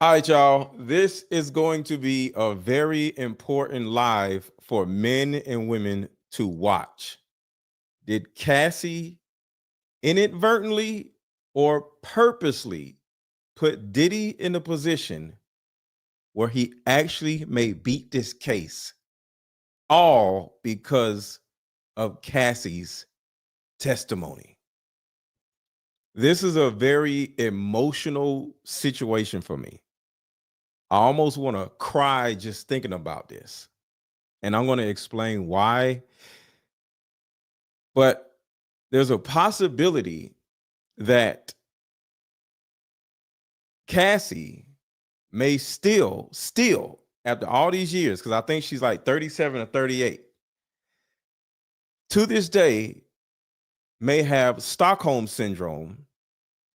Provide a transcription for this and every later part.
All right, y'all. This is going to be a very important live for men and women to watch. Did Cassie inadvertently or purposely put Diddy in a position where he actually may beat this case, all because of Cassie's testimony? This is a very emotional situation for me. I almost want to cry just thinking about this. And I'm going to explain why. But there's a possibility that Cassie may still, after all these years, because I think she's like 37 or 38, to this day, may have Stockholm syndrome.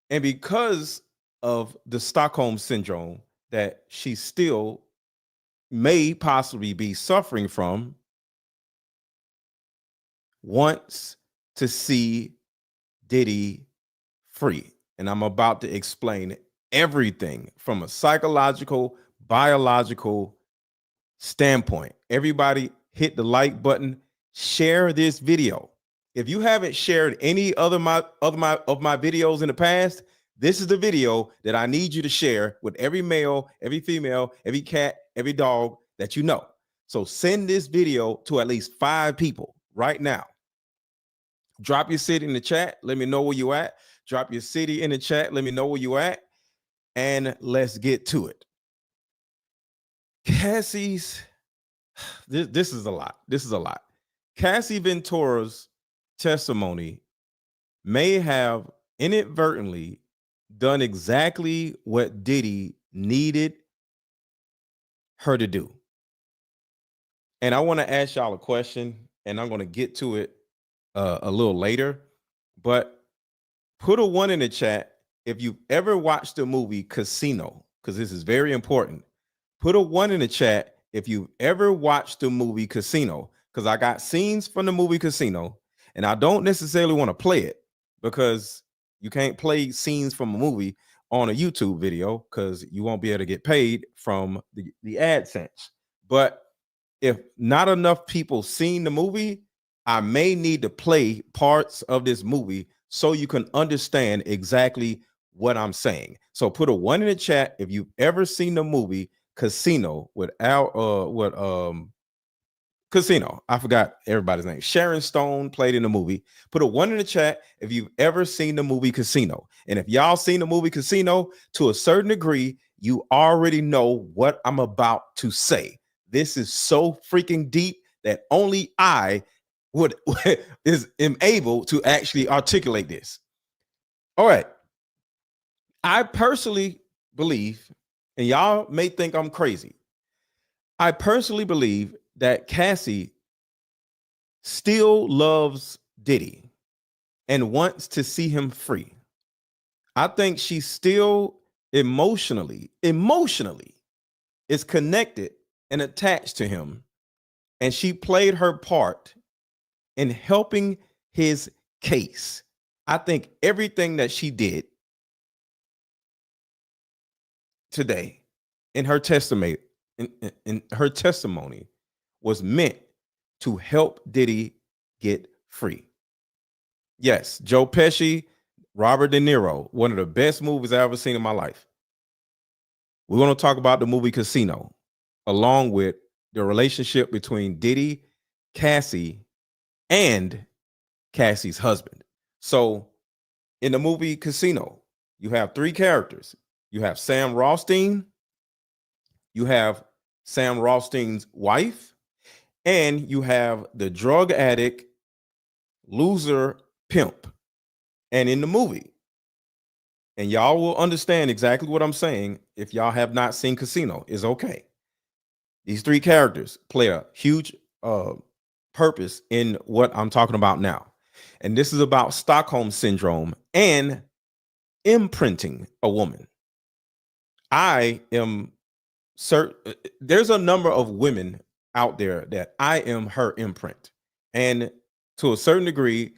And because of the Stockholm syndrome that she still may possibly be suffering from, wants to see Diddy free. And I'm about to explain everything from a psychological, biological standpoint. Everybody hit the like button, share this video. If you haven't shared any other of my videos in the past, this is the video that I need you to share with every male, every female, every cat, every dog that you know. So send this video to at least 5 people right now. Drop your city in the chat. Let me know where you at. Drop your city in the chat. Let me know where you at. And let's get to it. Cassie's, this is a lot. This is a lot. Cassie Ventura's testimony may have inadvertently done exactly what Diddy needed her to do. And I want to ask y'all a question, and I'm going to get to it a little later. But put a 1 in the chat if you've ever watched the movie Casino, because this is very important. Put a 1 in the chat if you've ever watched the movie Casino, because I got scenes from the movie Casino, and I don't necessarily want to play it because you can't play scenes from a movie on a YouTube video because you won't be able to get paid from the AdSense. But if not enough people seen the movie, I may need to play parts of this movie so you can understand exactly what I'm saying. So put a 1 in the chat if you've ever seen the movie Casino Casino. I forgot everybody's name. Sharon Stone played in the movie. Put a 1 in the chat if you've ever seen the movie Casino. And if y'all seen the movie Casino, to a certain degree, you already know what I'm about to say. This is so freaking deep that only I am able to actually articulate this. All right. I personally believe, and y'all may think I'm crazy, I personally believe that Cassie still loves Diddy and wants to see him free. I think she still emotionally is connected and attached to him. And she played her part in helping his case. I think everything that she did today in her testimony, in her testimony, was meant to help Diddy get free. Yes, Joe Pesci, Robert De Niro, one of the best movies I've ever seen in my life. We're going to talk about the movie Casino, along with the relationship between Diddy, Cassie, and Cassie's husband. So in the movie Casino, you have 3 characters. You have Sam Rothstein, you have Sam Rothstein's wife, and you have the drug addict, loser pimp. And in the movie, and y'all will understand exactly what I'm saying if y'all have not seen Casino, is okay. These 3 characters play a huge purpose in what I'm talking about now. And this is about Stockholm syndrome and imprinting a woman. I am certain there's a number of women out there that I am her imprint. And to a certain degree,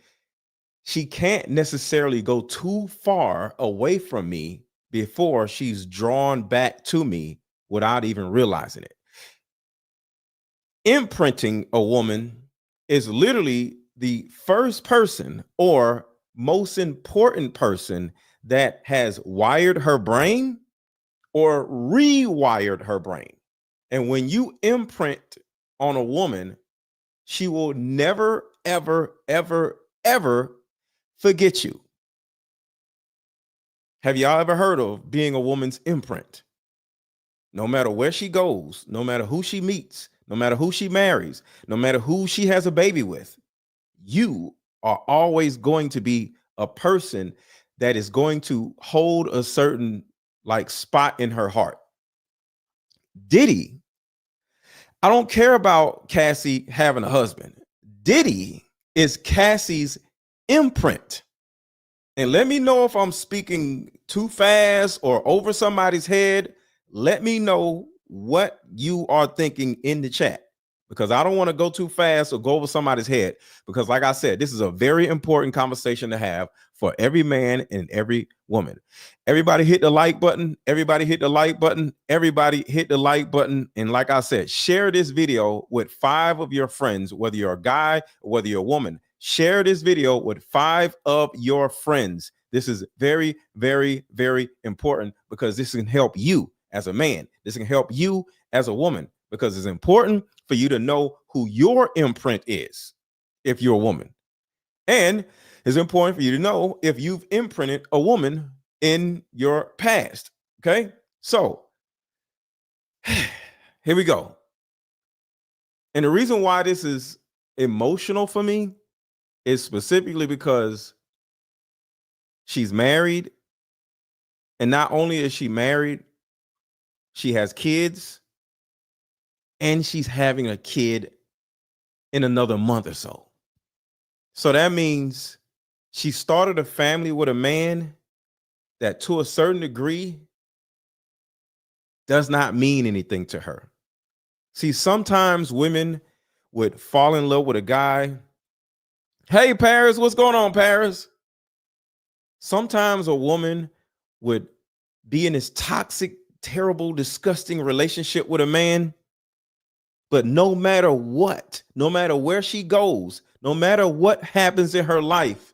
she can't necessarily go too far away from me before she's drawn back to me without even realizing it. Imprinting a woman is literally the first person or most important person that has wired her brain or rewired her brain. And when you imprint on a woman, she will never, ever, ever, ever forget you. Have y'all ever heard of being a woman's imprint? No matter where she goes, no matter who she meets, no matter who she marries, no matter who she has a baby with, you are always going to be a person that is going to hold a certain like spot in her heart. Diddy, I don't care about Cassie having a husband. Diddy is Cassie's imprint. And let me know if I'm speaking too fast or over somebody's head. Let me know what you are thinking in the chat, because I don't want to go too fast or go over somebody's head. Because like I said, this is a very important conversation to have for every man and every woman. Everybody hit the like button. Everybody hit the like button. Everybody hit the like button. And like I said, share this video with 5 of your friends, whether you're a guy or whether you're a woman. Share this video with 5 of your friends. This is very, very, very important, because this can help you as a man. This can help you as a woman, because it's important for you to know who your imprint is if you're a woman. And it's important for you to know if you've imprinted a woman in your past. Okay, so here we go. And the reason why this is emotional for me is specifically because she's married. And not only is she married, she has kids, and she's having a kid in another month or so. So that means she started a family with a man that to a certain degree does not mean anything to her. See, sometimes women would fall in love with a guy. Hey, Paris, what's going on, Paris? Sometimes a woman would be in this toxic, terrible, disgusting relationship with a man. But no matter what, no matter where she goes, no matter what happens in her life,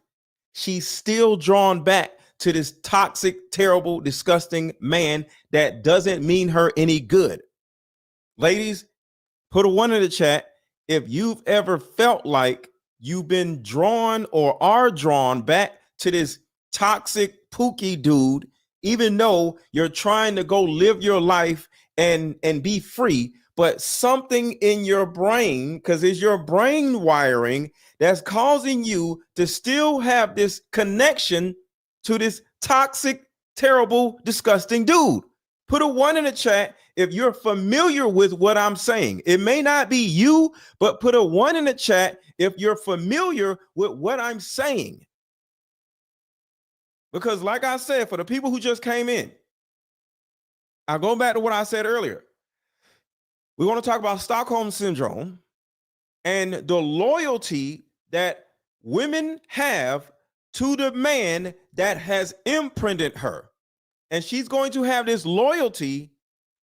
she's still drawn back to this toxic, terrible, disgusting man that doesn't mean her any good. Ladies, put a 1 in the chat if you've ever felt like you've been drawn or are drawn back to this toxic, pookie dude, even though you're trying to go live your life and be free. But something in your brain, because it's your brain wiring that's causing you to still have this connection to this toxic, terrible, disgusting dude. Put a 1 in the chat if you're familiar with what I'm saying. It may not be you, but put a 1 in the chat if you're familiar with what I'm saying. Because like I said, for the people who just came in, I'll go back to what I said earlier. We want to talk about Stockholm syndrome and the loyalty that women have to the man that has imprinted her. And she's going to have this loyalty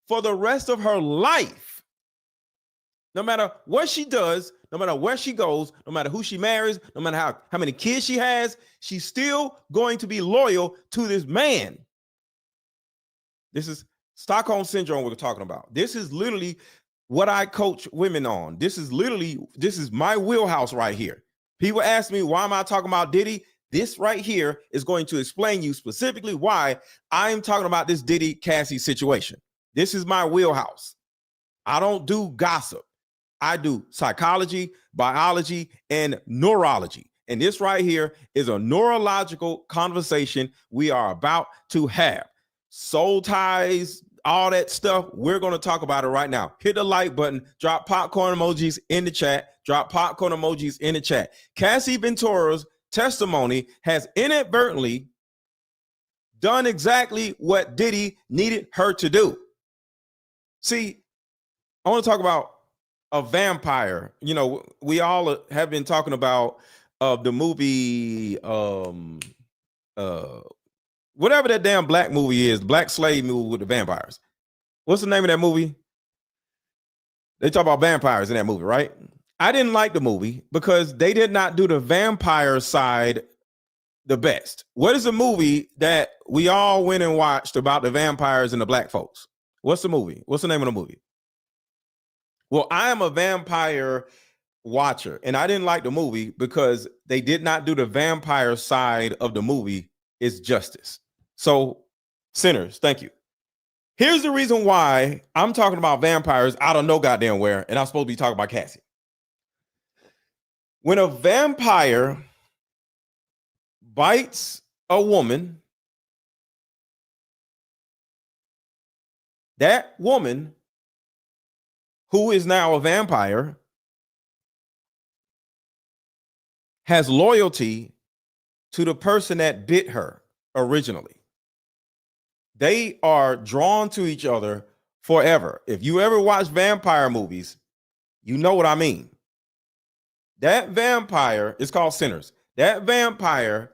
for the rest of her life. No matter what she does, no matter where she goes, no matter who she marries, no matter how many kids she has, she's still going to be loyal to this man. This is Stockholm syndrome we're talking about. This is literally what I coach women on. This is my wheelhouse right here. People ask me, why am I talking about Diddy? This right here is going to explain you specifically why I'm talking about this Diddy Cassie situation. This is my wheelhouse. I don't do gossip. I do psychology, biology, and neurology. And this right here is a neurological conversation we are about to have. Soul ties, all that stuff, we're going to talk about it right now. Hit the like button, drop popcorn emojis in the chat, drop popcorn emojis in the chat. Cassie Ventura's testimony has inadvertently done exactly what Diddy needed her to do. See, I want to talk about a vampire. You know, we all have been talking about the movie, what whatever that damn black movie is, black slave movie with the vampires. What's the name of that movie? They talk about vampires in that movie, right? I didn't like the movie because they did not do the vampire side the best. What is the movie that we all went and watched about the vampires and the black folks? What's the movie? What's the name of the movie? Well, I am a vampire watcher, and I didn't like the movie because they did not do the vampire side of the movie is justice. So, sinners, thank you. Here's the reason why I'm talking about vampires out of no goddamn where, and I'm supposed to be talking about Cassie. When a vampire bites a woman, that woman who is now a vampire has loyalty to the person that bit her originally. They are drawn to each other forever. If you ever watch vampire movies, you know what I mean. That vampire is called Sinners. That vampire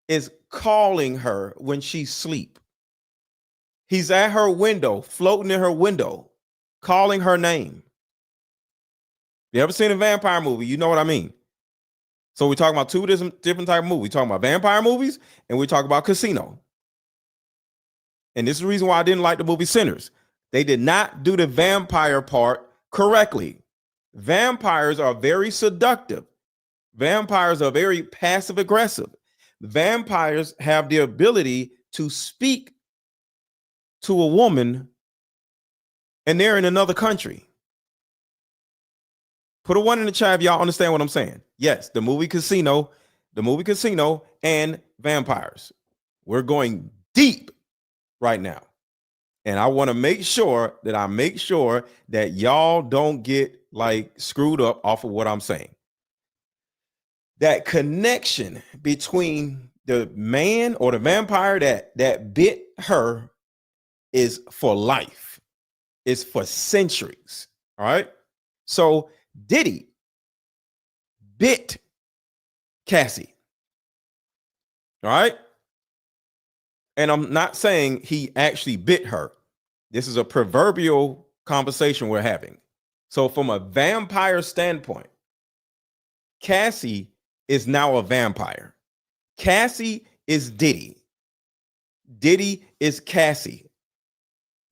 is calling her when she's asleep. He's at her window, floating in her window, calling her name. You ever seen a vampire movie? You know what I mean. So we're talking about two different type of movies. We're talking about vampire movies and we talk about Casino. And this is the reason why I didn't like the movie Sinners. They did not do the vampire part correctly. Vampires are very seductive. Vampires are very passive aggressive. Vampires have the ability to speak to a woman and they're in another country. Put a 1 in the chat if y'all understand what I'm saying. Yes, the movie Casino and vampires. We're going deep right now. And I want to make sure that y'all don't get like screwed up off of what I'm saying. That connection between the man or the vampire that bit her is for life. It's for centuries. All right. So Diddy bit Cassie. All right. And I'm not saying he actually bit her. This is a proverbial conversation we're having. So from a vampire standpoint, Cassie is now a vampire. Cassie is Diddy. Diddy is Cassie.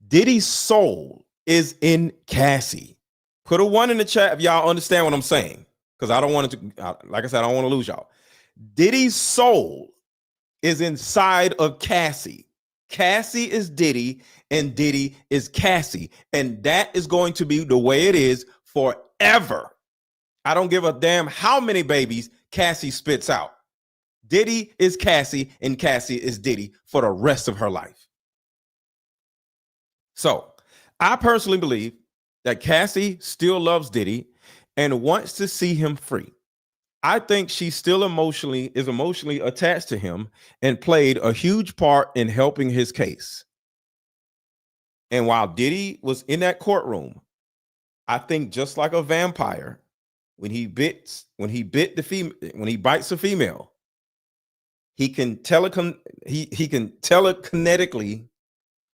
Diddy's soul is in Cassie. Put a 1 in the chat if y'all understand what I'm saying. Because I don't want it to, like I said, I don't want to lose y'all. Diddy's soul is inside of Cassie. Cassie is Diddy and Diddy is Cassie. And that is going to be the way it is forever. I don't give a damn how many babies Cassie spits out. Diddy is Cassie and Cassie is Diddy for the rest of her life. So I personally believe that Cassie still loves Diddy and wants to see him free. I think she still is emotionally attached to him and played a huge part in helping his case. And while Diddy was in that courtroom, I think just like a vampire, when he bites a female, he can telekinetically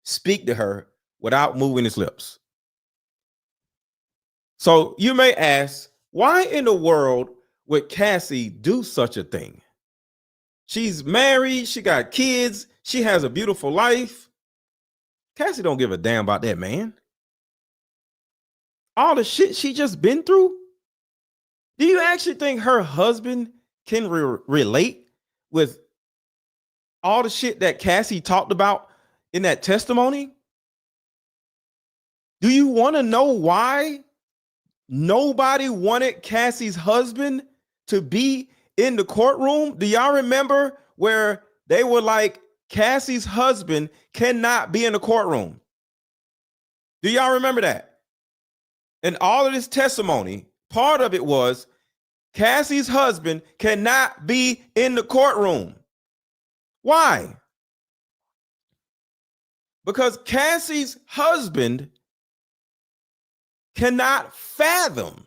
speak to her without moving his lips. So you may ask, why in the world would Cassie do such a thing? She's married, she got kids, she has a beautiful life. Cassie don't give a damn about that man. All the shit she just been through. Do you actually think her husband can relate with all the shit that Cassie talked about in that testimony? Do you want to know why nobody wanted Cassie's husband to be in the courtroom? Do y'all remember where they were like, Cassie's husband cannot be in the courtroom? Do y'all remember that? And all of this testimony, part of it was Cassie's husband cannot be in the courtroom. Why? Because Cassie's husband cannot fathom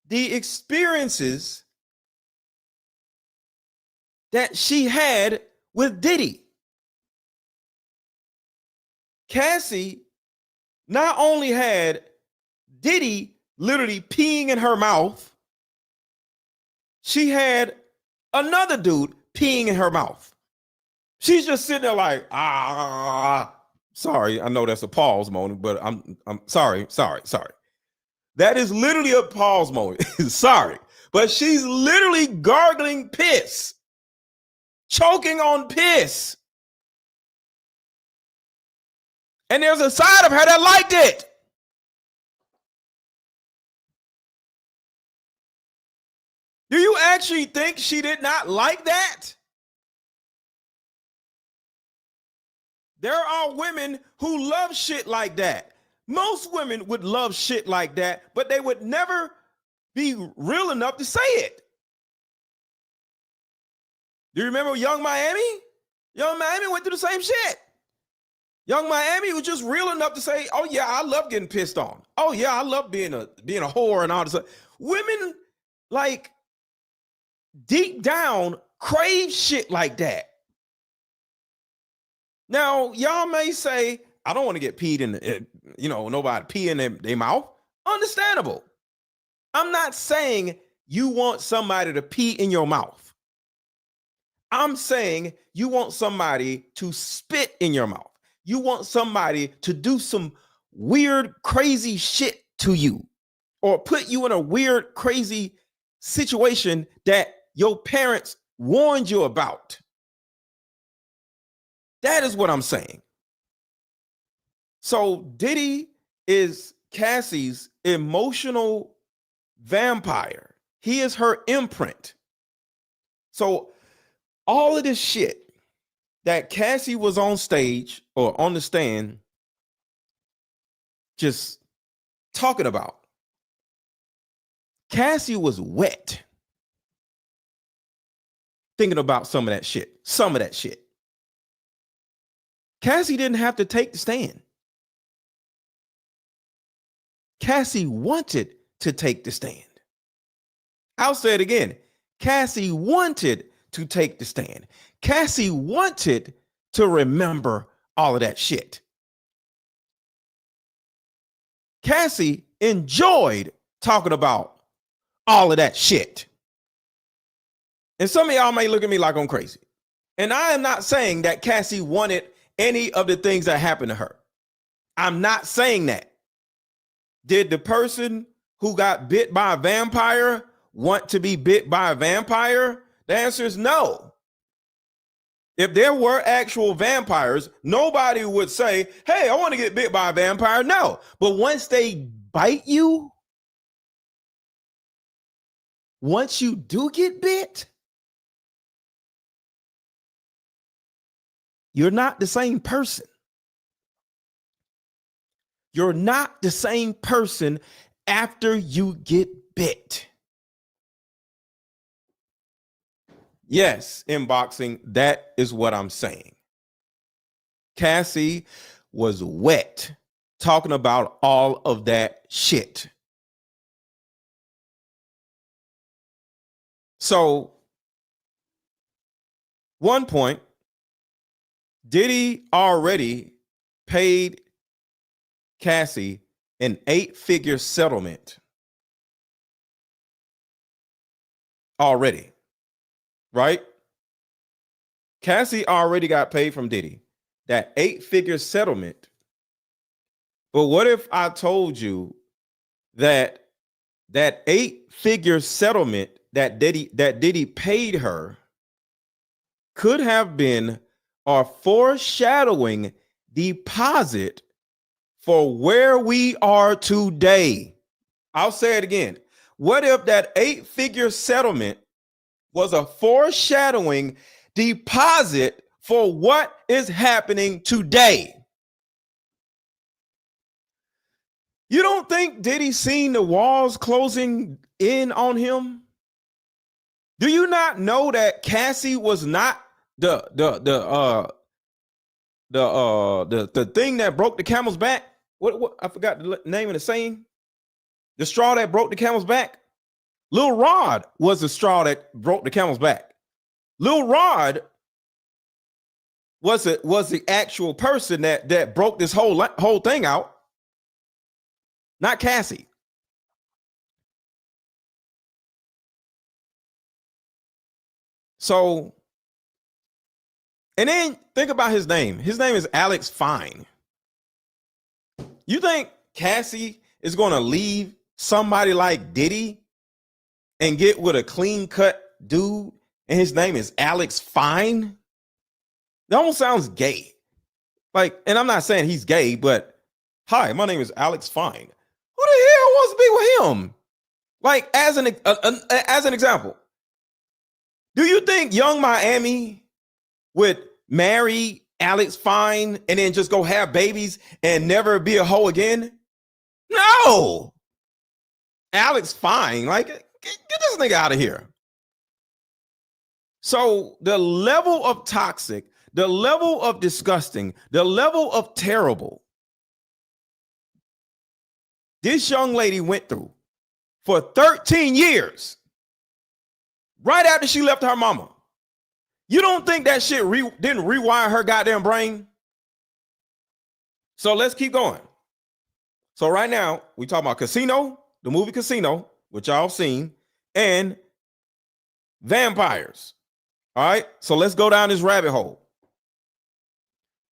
the experiences that she had with Diddy. Cassie not only had Diddy literally peeing in her mouth, she had another dude peeing in her mouth. She's just sitting there like, sorry, I know that's a pause moment, but I'm sorry. That is literally a pause moment. Sorry. But she's literally gargling piss, choking on piss. And there's a side of her that liked it. Do you actually think she did not like that? There are women who love shit like that. Most women would love shit like that, but they would never be real enough to say it. Do you remember Young Miami? Young Miami went through the same shit. Young Miami was just real enough to say, oh yeah, I love getting pissed on. Oh yeah, I love being a whore and all this. Women, like, deep down crave shit like that. Now, y'all may say, I don't want to get peed in, nobody pee in their mouth. Understandable. I'm not saying you want somebody to pee in your mouth. I'm saying you want somebody to spit in your mouth. You want somebody to do some weird, crazy shit to you, or put you in a weird, crazy situation that your parents warned you about. That is what I'm saying. So Diddy is Cassie's emotional vampire. He is her imprint. So all of this shit that Cassie was on stage or on the stand just talking about, Cassie was wet thinking about some of that shit. Cassie didn't have to take the stand. Cassie wanted to take the stand. I'll say it again. Cassie wanted to take the stand. Cassie wanted to remember all of that shit. Cassie enjoyed talking about all of that shit. And some of y'all may look at me like I'm crazy. And I am not saying that Cassie wanted any of the things that happened to her. I'm not saying that. Did the person who got bit by a vampire want to be bit by a vampire? The answer is no. If there were actual vampires, nobody would say, hey, I want to get bit by a vampire. No. But once they bite you, once you do get bit, you're not the same person. You're not the same person after you get bit. Yes, in boxing, that is what I'm saying. Cassie was wet talking about all of that shit. So, one point, Diddy already paid Cassie an 8-figure settlement already, right? Cassie already got paid from Diddy, that 8-figure settlement. But what if I told you that 8-figure settlement that Diddy paid her could have been a foreshadowing deposit for where we are today? I'll say it again. What if that 8-figure settlement was a foreshadowing deposit for what is happening today? You don't think Diddy seen the walls closing in on him? Do you not know that Cassie was not the thing that broke the camel's back? What I forgot the name of the saying. The straw that broke the camel's back. Lil Rod was the straw that broke the camel's back. Lil Rod was the actual person that broke this whole thing out, not Cassie. So, and then think about his name. His name is Alex Fine. You think Cassie is going to leave somebody like Diddy and get with a clean cut dude and his name is Alex Fine? That almost sounds gay. Like, and I'm not saying he's gay, but hi, my name is Alex Fine. Who the hell wants to be with him? Like, as an example, do you think Young Miami would marry Alex Fine and then just go have babies and never be a hoe again? No. Alex Fine, like, get this nigga out of here. So the level of toxic, the level of disgusting, the level of terrible this young lady went through for 13 years, right after she left her mama. You don't think that shit didn't rewire her goddamn brain? So let's keep going. So right now, we talk about Casino, the movie Casino, which y'all seen, and vampires. All right, so let's go down this rabbit hole.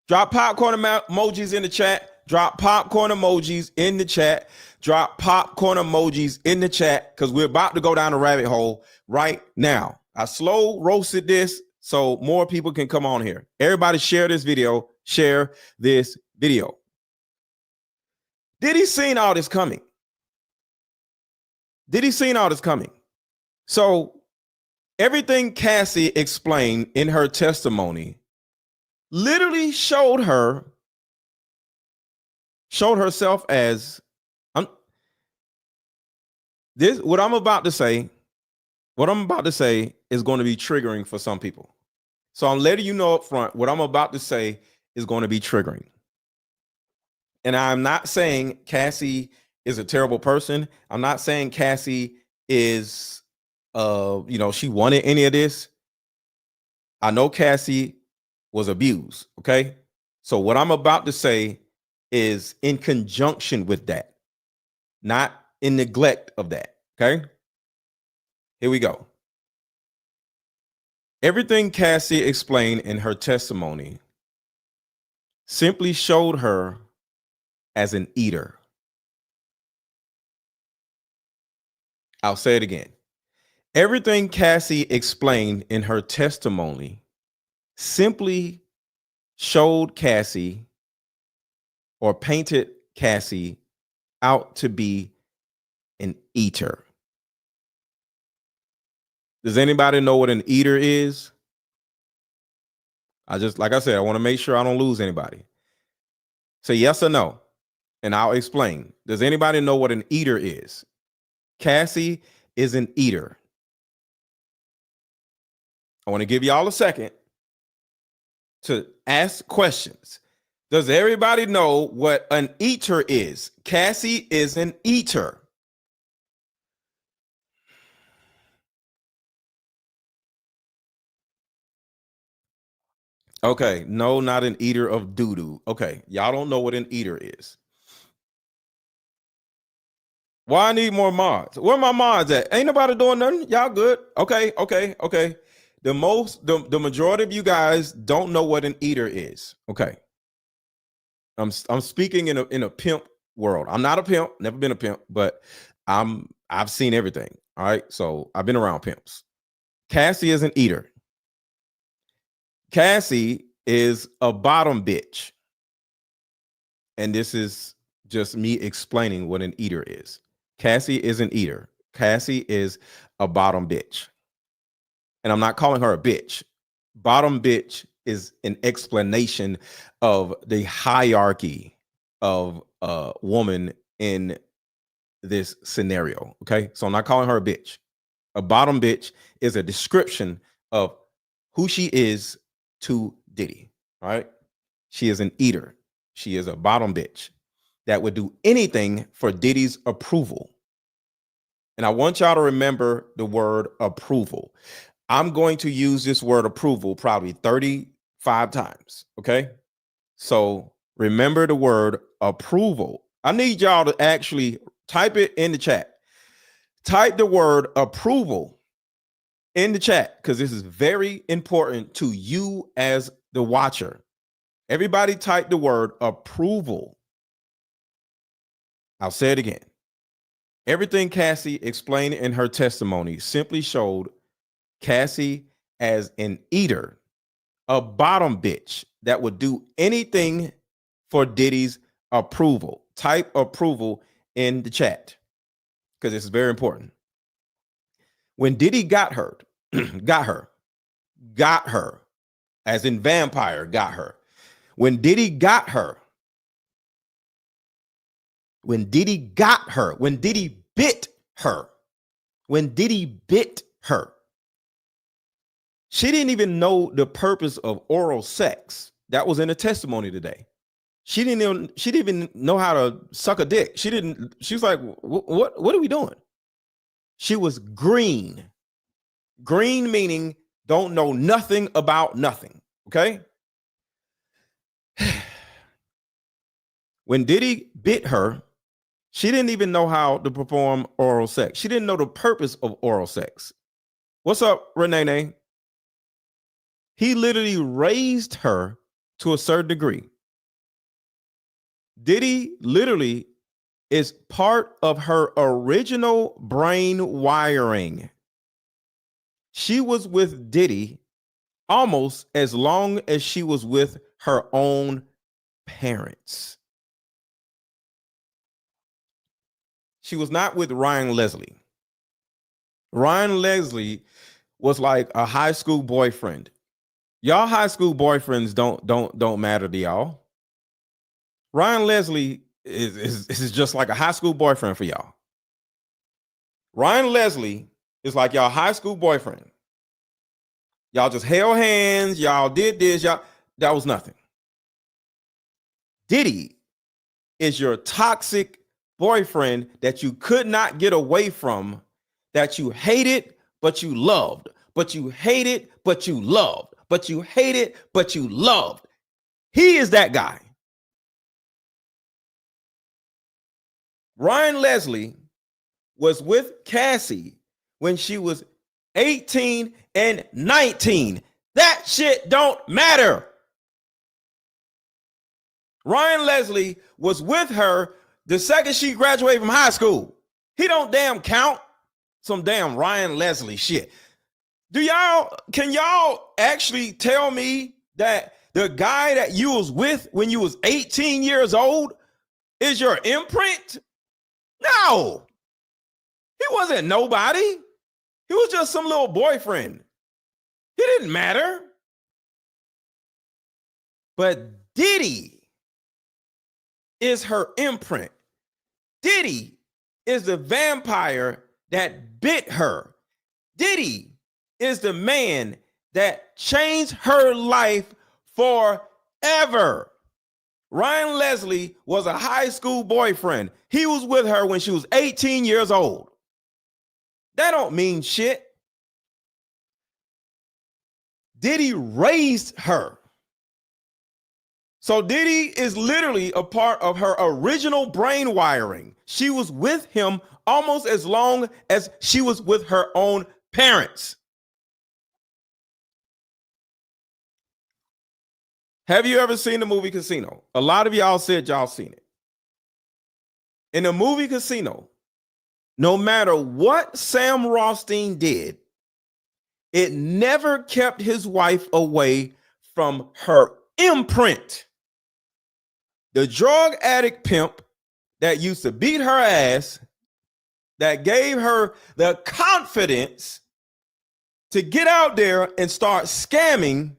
Drop popcorn emojis in the chat. Drop popcorn emojis in the chat. Drop popcorn emojis in the chat because we're about to go down the rabbit hole right now. I slow roasted this so more people can come on here. Everybody share this video. Share this video. Diddy seen all this coming? Did he seen all this coming? So everything Cassie explained in her testimony literally showed herself as what I'm about to say is going to be triggering for some people. So I'm letting you know up front, what I'm about to say is going to be triggering. And I'm not saying Cassie is a terrible person. I'm not saying Cassie is she wanted any of this. I know Cassie was abused, okay? So what I'm about to say is in conjunction with that, not in neglect of that, okay? Here we go. Everything Cassie explained in her testimony simply showed her as an eater. I'll say it again. Everything Cassie explained in her testimony simply showed Cassie or painted Cassie out to be an eater. Does anybody know what an eater is? Like I said, I want to make sure I don't lose anybody. Say yes or no, and I'll explain. Does anybody know what an eater is? Cassie is an eater. I want to give y'all a second to ask questions. Does everybody know what an eater is? Cassie is an eater. Okay, no, not an eater of doo-doo. Okay, y'all don't know what an eater is. Why I need more mods? Where my mods at? Ain't nobody doing nothing. Y'all good? Okay. The majority of you guys don't know what an eater is. Okay. I'm speaking in a pimp world. I'm not a pimp, never been a pimp, but I've seen everything. All right. So I've been around pimps. Cassie is an eater. Cassie is a bottom bitch. And this is just me explaining what an eater is. Cassie is an eater. Cassie is a bottom bitch. And I'm not calling her a bitch. Bottom bitch is an explanation of the hierarchy of a woman in this scenario. Okay. So I'm not calling her a bitch. A bottom bitch is a description of who she is to Diddy. All right. She is an eater. She is a bottom bitch that would do anything for Diddy's approval. And I want y'all to remember the word approval. I'm going to use this word approval probably 30, 5 times. Okay. So remember the word approval. I need y'all to actually type it in the chat. Type the word approval in the chat because this is very important to you as the watcher. Everybody type the word approval. I'll say it again. Everything Cassie explained in her testimony simply showed Cassie as an eater, a bottom bitch that would do anything for Diddy's approval. Type approval in the chat because this is very important. When Diddy got her, got her, as in vampire got her. When Diddy got her, when Diddy got her, when Diddy bit her, when Diddy bit her, she didn't even know the purpose of oral sex. That was in the testimony today. She didn't even know how to suck a dick. She was like, what are we doing? She was green. Green meaning don't know nothing about nothing. Okay. When Diddy bit her, she didn't even know how to perform oral sex. She didn't know the purpose of oral sex. What's up, Renee? He literally raised her to a certain degree. Diddy literally is part of her original brain wiring. She was with Diddy almost as long as she was with her own parents. She was not with Ryan Leslie. Ryan Leslie was like a high school boyfriend. Y'all high school boyfriends don't matter to y'all. Ryan Leslie is just like a high school boyfriend for y'all. Ryan Leslie is like y'all high school boyfriend. Y'all just held hands. Y'all did this. That was nothing. Diddy is your toxic boyfriend that you could not get away from, that you hated, but you loved, but you hated, but you loved, but you hated, but you loved. He is that guy. Ryan Leslie was with Cassie when she was 18 and 19. That shit don't matter. Ryan Leslie was with her the second she graduated from high school. He don't damn count. Some damn Ryan Leslie shit. Can y'all actually tell me that the guy that you was with when you was 18 years old is your imprint? No. He wasn't nobody. He was just some little boyfriend. He didn't matter. But Diddy is her imprint. Diddy is the vampire that bit her. Diddy is the man that changed her life forever. Ryan Leslie was a high school boyfriend. He was with her when she was 18 years old. That don't mean shit. Diddy raised her. So Diddy is literally a part of her original brain wiring. She was with him almost as long as she was with her own parents. Have you ever seen the movie Casino? A lot of y'all said y'all seen it. In the movie Casino, no matter what Sam Rothstein did, it never kept his wife away from her imprint. The drug addict pimp that used to beat her ass, that gave her the confidence to get out there and start scamming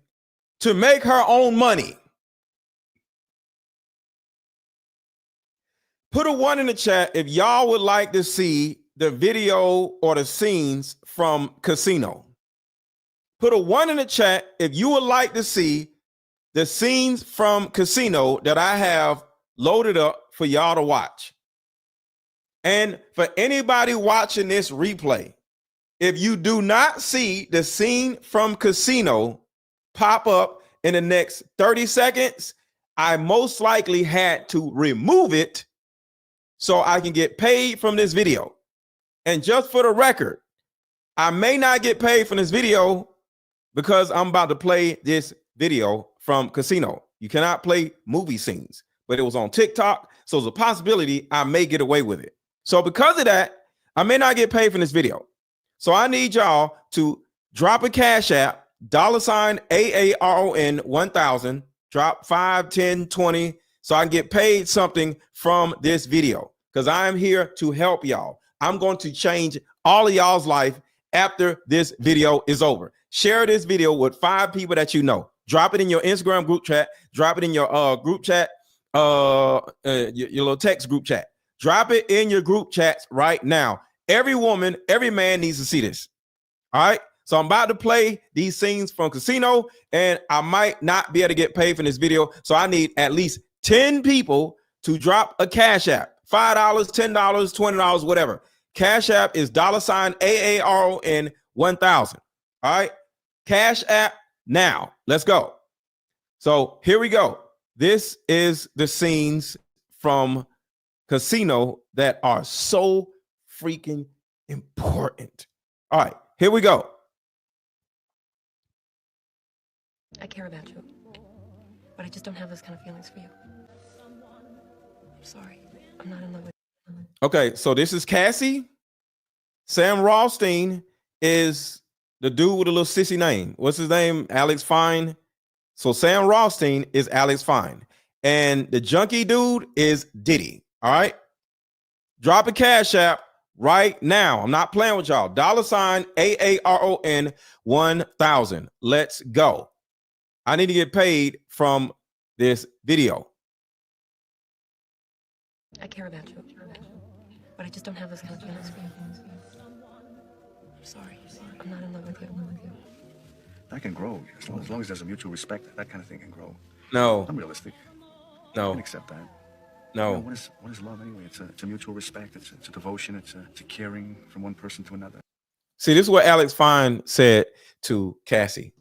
to make her own money. Put a 1 in the chat if y'all would like to see the video or the scenes from Casino. Put a 1 in the chat if you would like to see the scenes from Casino that I have loaded up for y'all to watch. And for anybody watching this replay, if you do not see the scene from Casino pop up in the next 30 seconds, I most likely had to remove it so I can get paid from this video. And just for the record, I may not get paid from this video because I'm about to play this video from Casino. You cannot play movie scenes, but it was on TikTok. So there's a possibility I may get away with it. So because of that, I may not get paid from this video. So I need y'all to drop a Cash App, $ AARON 1000, drop 5, 10, 20, so I can get paid something from this video because I'm here to help y'all. I'm going to change all of y'all's life after this video is over. Share this video with 5 people that you know. Drop it in your Instagram group chat. Drop it in your group chat, your little text group chat. Drop it in your group chats right now. Every woman, every man needs to see this. All right. So I'm about to play these scenes from Casino, and I might not be able to get paid for this video. So I need at least 10 people to drop a Cash App. $5, $10, $20, whatever. Cash App is $ AARON 1000. All right. Cash App now. Let's go. So here we go. This is the scenes from Casino that are so freaking important. All right, here we go. I care about you, but I just don't have those kind of feelings for you. I'm sorry. I'm not in love with you. Okay, so this is Cassie. Sam Rothstein is the dude with a little sissy name. What's his name? Alex Fine. So Sam Rothstein is Alex Fine. And the junkie dude is Diddy. All right. Drop a Cash App right now. I'm not playing with y'all. $ AARON 1000. Let's go. I need to get paid from this video. I care about you, but I just don't have those kind of feelings for you. I'm sorry. I'm not in love with you. That can grow as long as there's a mutual respect. That kind of thing can grow. No. I'm realistic. No. I can accept that. No. You know, what is love anyway? It's a mutual respect. It's a devotion. It's a caring from one person to another. See, this is what Alex Fine said to Cassie.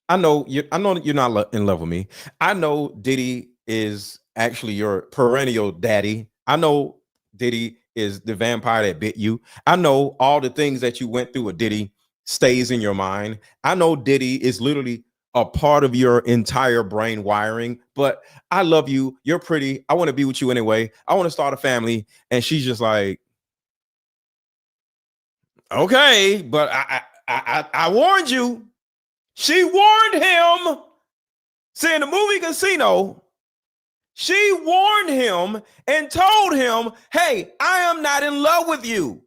I know you're not in love with me. I know Diddy is actually your perennial daddy. I know Diddy is the vampire that bit you. I know all the things that you went through with Diddy stays in your mind. I know Diddy is literally a part of your entire brain wiring, but I love you. You're pretty. I want to be with you anyway. I want to start a family. And she's just like, okay, but I warned you. She warned him. See, in the movie Casino, she warned him and told him, hey, I am not in love with you.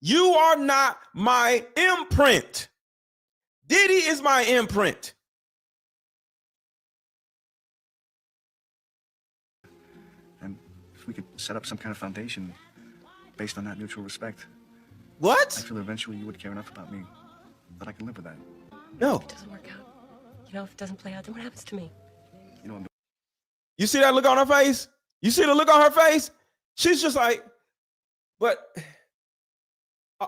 You are not my imprint. Diddy is my imprint. And if we could set up some kind of foundation based on that mutual respect. What? I feel eventually you would care enough about me that I can live with that. No. If it doesn't work out, if it doesn't play out, then what happens to me? You know, You see that look on her face? You see the look on her face? She's just like, but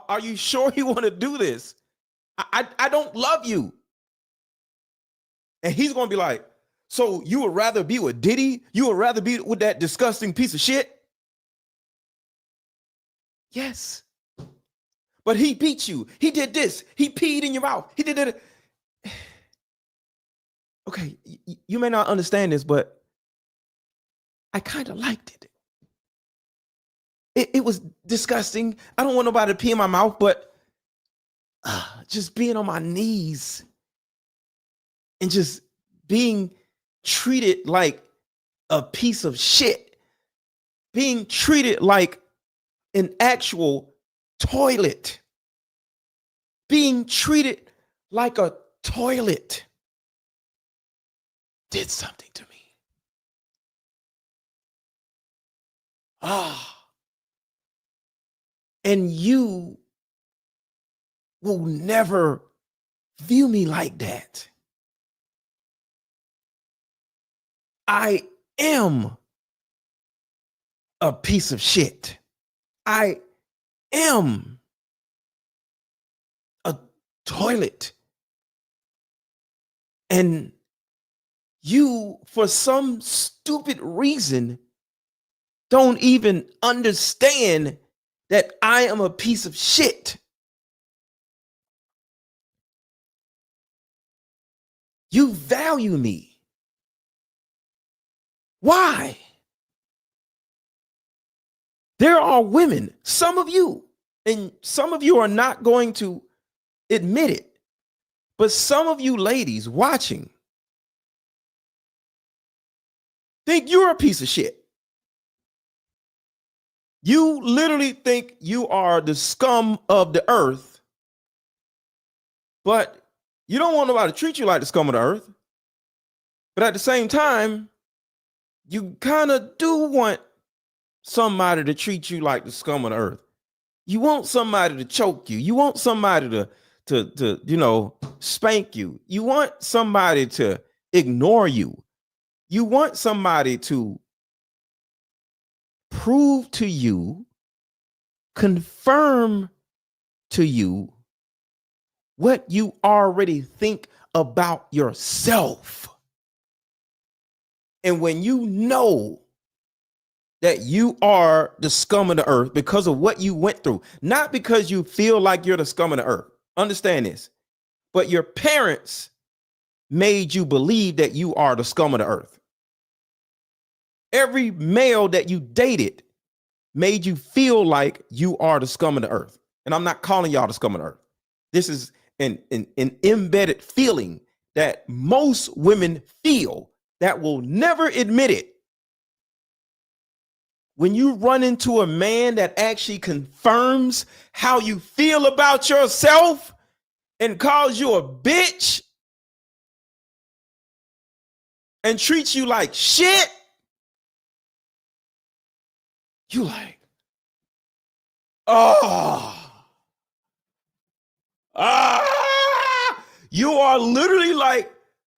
are you sure you want to do this? I don't love you. And he's going to be like, so you would rather be with Diddy? You would rather be with that disgusting piece of shit? Yes. But he beat you. He did this. He peed in your mouth. He did that. Okay, you may not understand this, but I kind of liked it. It was disgusting. I don't want nobody to pee in my mouth, but just being on my knees and just being treated like a piece of shit, being treated like an actual toilet, being treated like a toilet did something to me. And you will never view me like that. I am a piece of shit. I am a toilet. And you, for some stupid reason, don't even understand that I am a piece of shit. You value me. Why? There are women, some of you, and some of you are not going to admit it, but some of you ladies watching think you're a piece of shit. You literally think you are the scum of the earth, but you don't want nobody to treat you like the scum of the earth. But at the same time, you kind of do want somebody to treat you like the scum of the earth. You want somebody to choke you. You want somebody to spank you. You want somebody to ignore you. You want somebody to prove to you, confirm to you what you already think about yourself. And when you know that you are the scum of the earth because of what you went through, not because you feel like you're the scum of the earth. Understand this, but your parents made you believe that you are the scum of the earth. Every male that you dated made you feel like you are the scum of the earth. And I'm not calling y'all the scum of the earth. This is an embedded feeling that most women feel that will never admit it. When you run into a man that actually confirms how you feel about yourself and calls you a bitch and treats you like shit, you like, you are literally like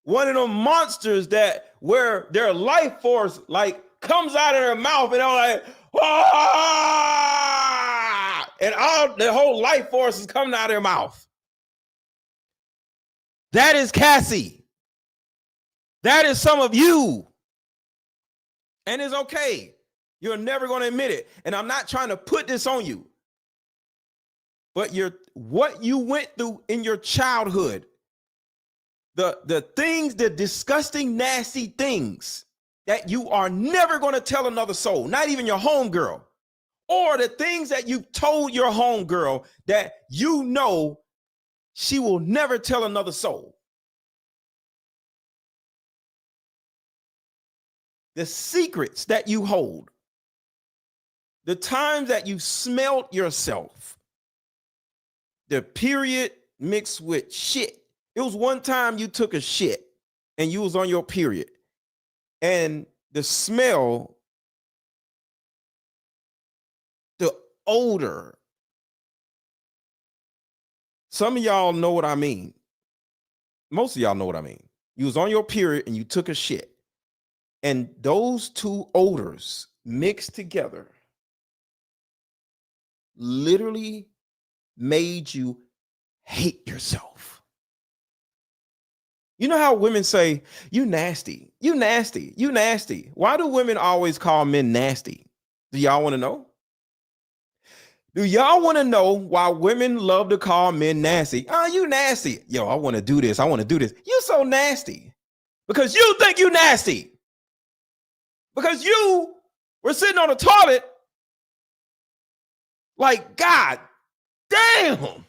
one of them monsters that where their life force like comes out of their mouth and they're like, and all their whole life force is coming out of their mouth. That is Cassie. That is some of you. And it's okay. You're never going to admit it. And I'm not trying to put this on you. But what you went through in your childhood, the things, the disgusting, nasty things that you are never going to tell another soul, not even your homegirl, or the things that you told your homegirl that you know she will never tell another soul. The secrets that you hold, the times that you smelled yourself, the period mixed with shit. It was one time you took a shit and you was on your period and the smell, the odor. Some of y'all know what I mean. Most of y'all know what I mean. You was on your period and you took a shit. And those two odors mixed together literally made you hate yourself. You know how women say, you nasty, you nasty, you nasty. Why do women always call men nasty? Do y'all want to know? Do y'all want to know why women love to call men nasty? Oh, you nasty. Yo, I want to do this. I want to do this. You so nasty because you think you nasty. Because you were sitting on the toilet like, God damn.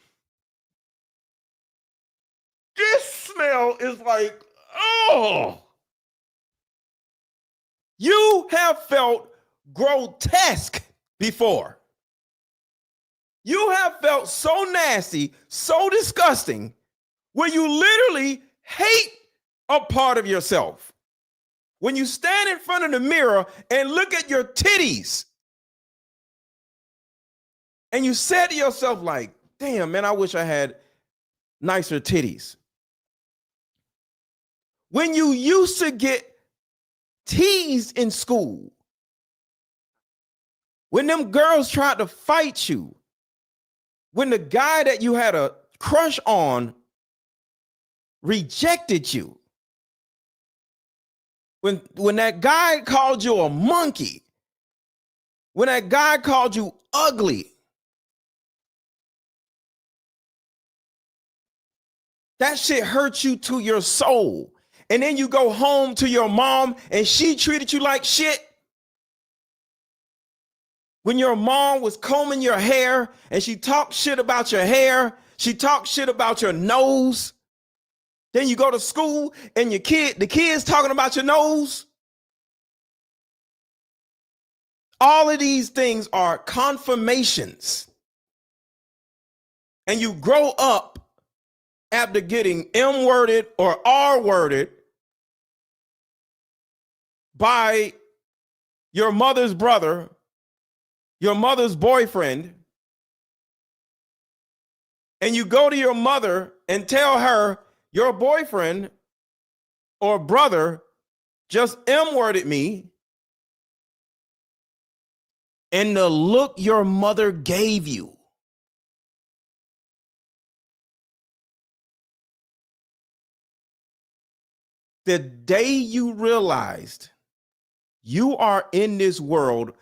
This smell is like, oh. You have felt grotesque before. You have felt so nasty, so disgusting, where you literally hate a part of yourself. When you stand in front of the mirror and look at your titties, and you said to yourself like, damn, man, I wish I had nicer titties. When you used to get teased in school, when them girls tried to fight you, when the guy that you had a crush on rejected you, When that guy called you a monkey, when that guy called you ugly, that shit hurt you to your soul. And then you go home to your mom and she treated you like shit. When your mom was combing your hair and she talked shit about your hair, she talked shit about your nose. Then you go to school and the kids talking about your nose. All of these things are confirmations. And you grow up after getting M-worded or R-worded by your mother's brother, your mother's boyfriend, and you go to your mother and tell her your boyfriend or brother just M-worded me, and the look your mother gave you. The day you realized you are in this world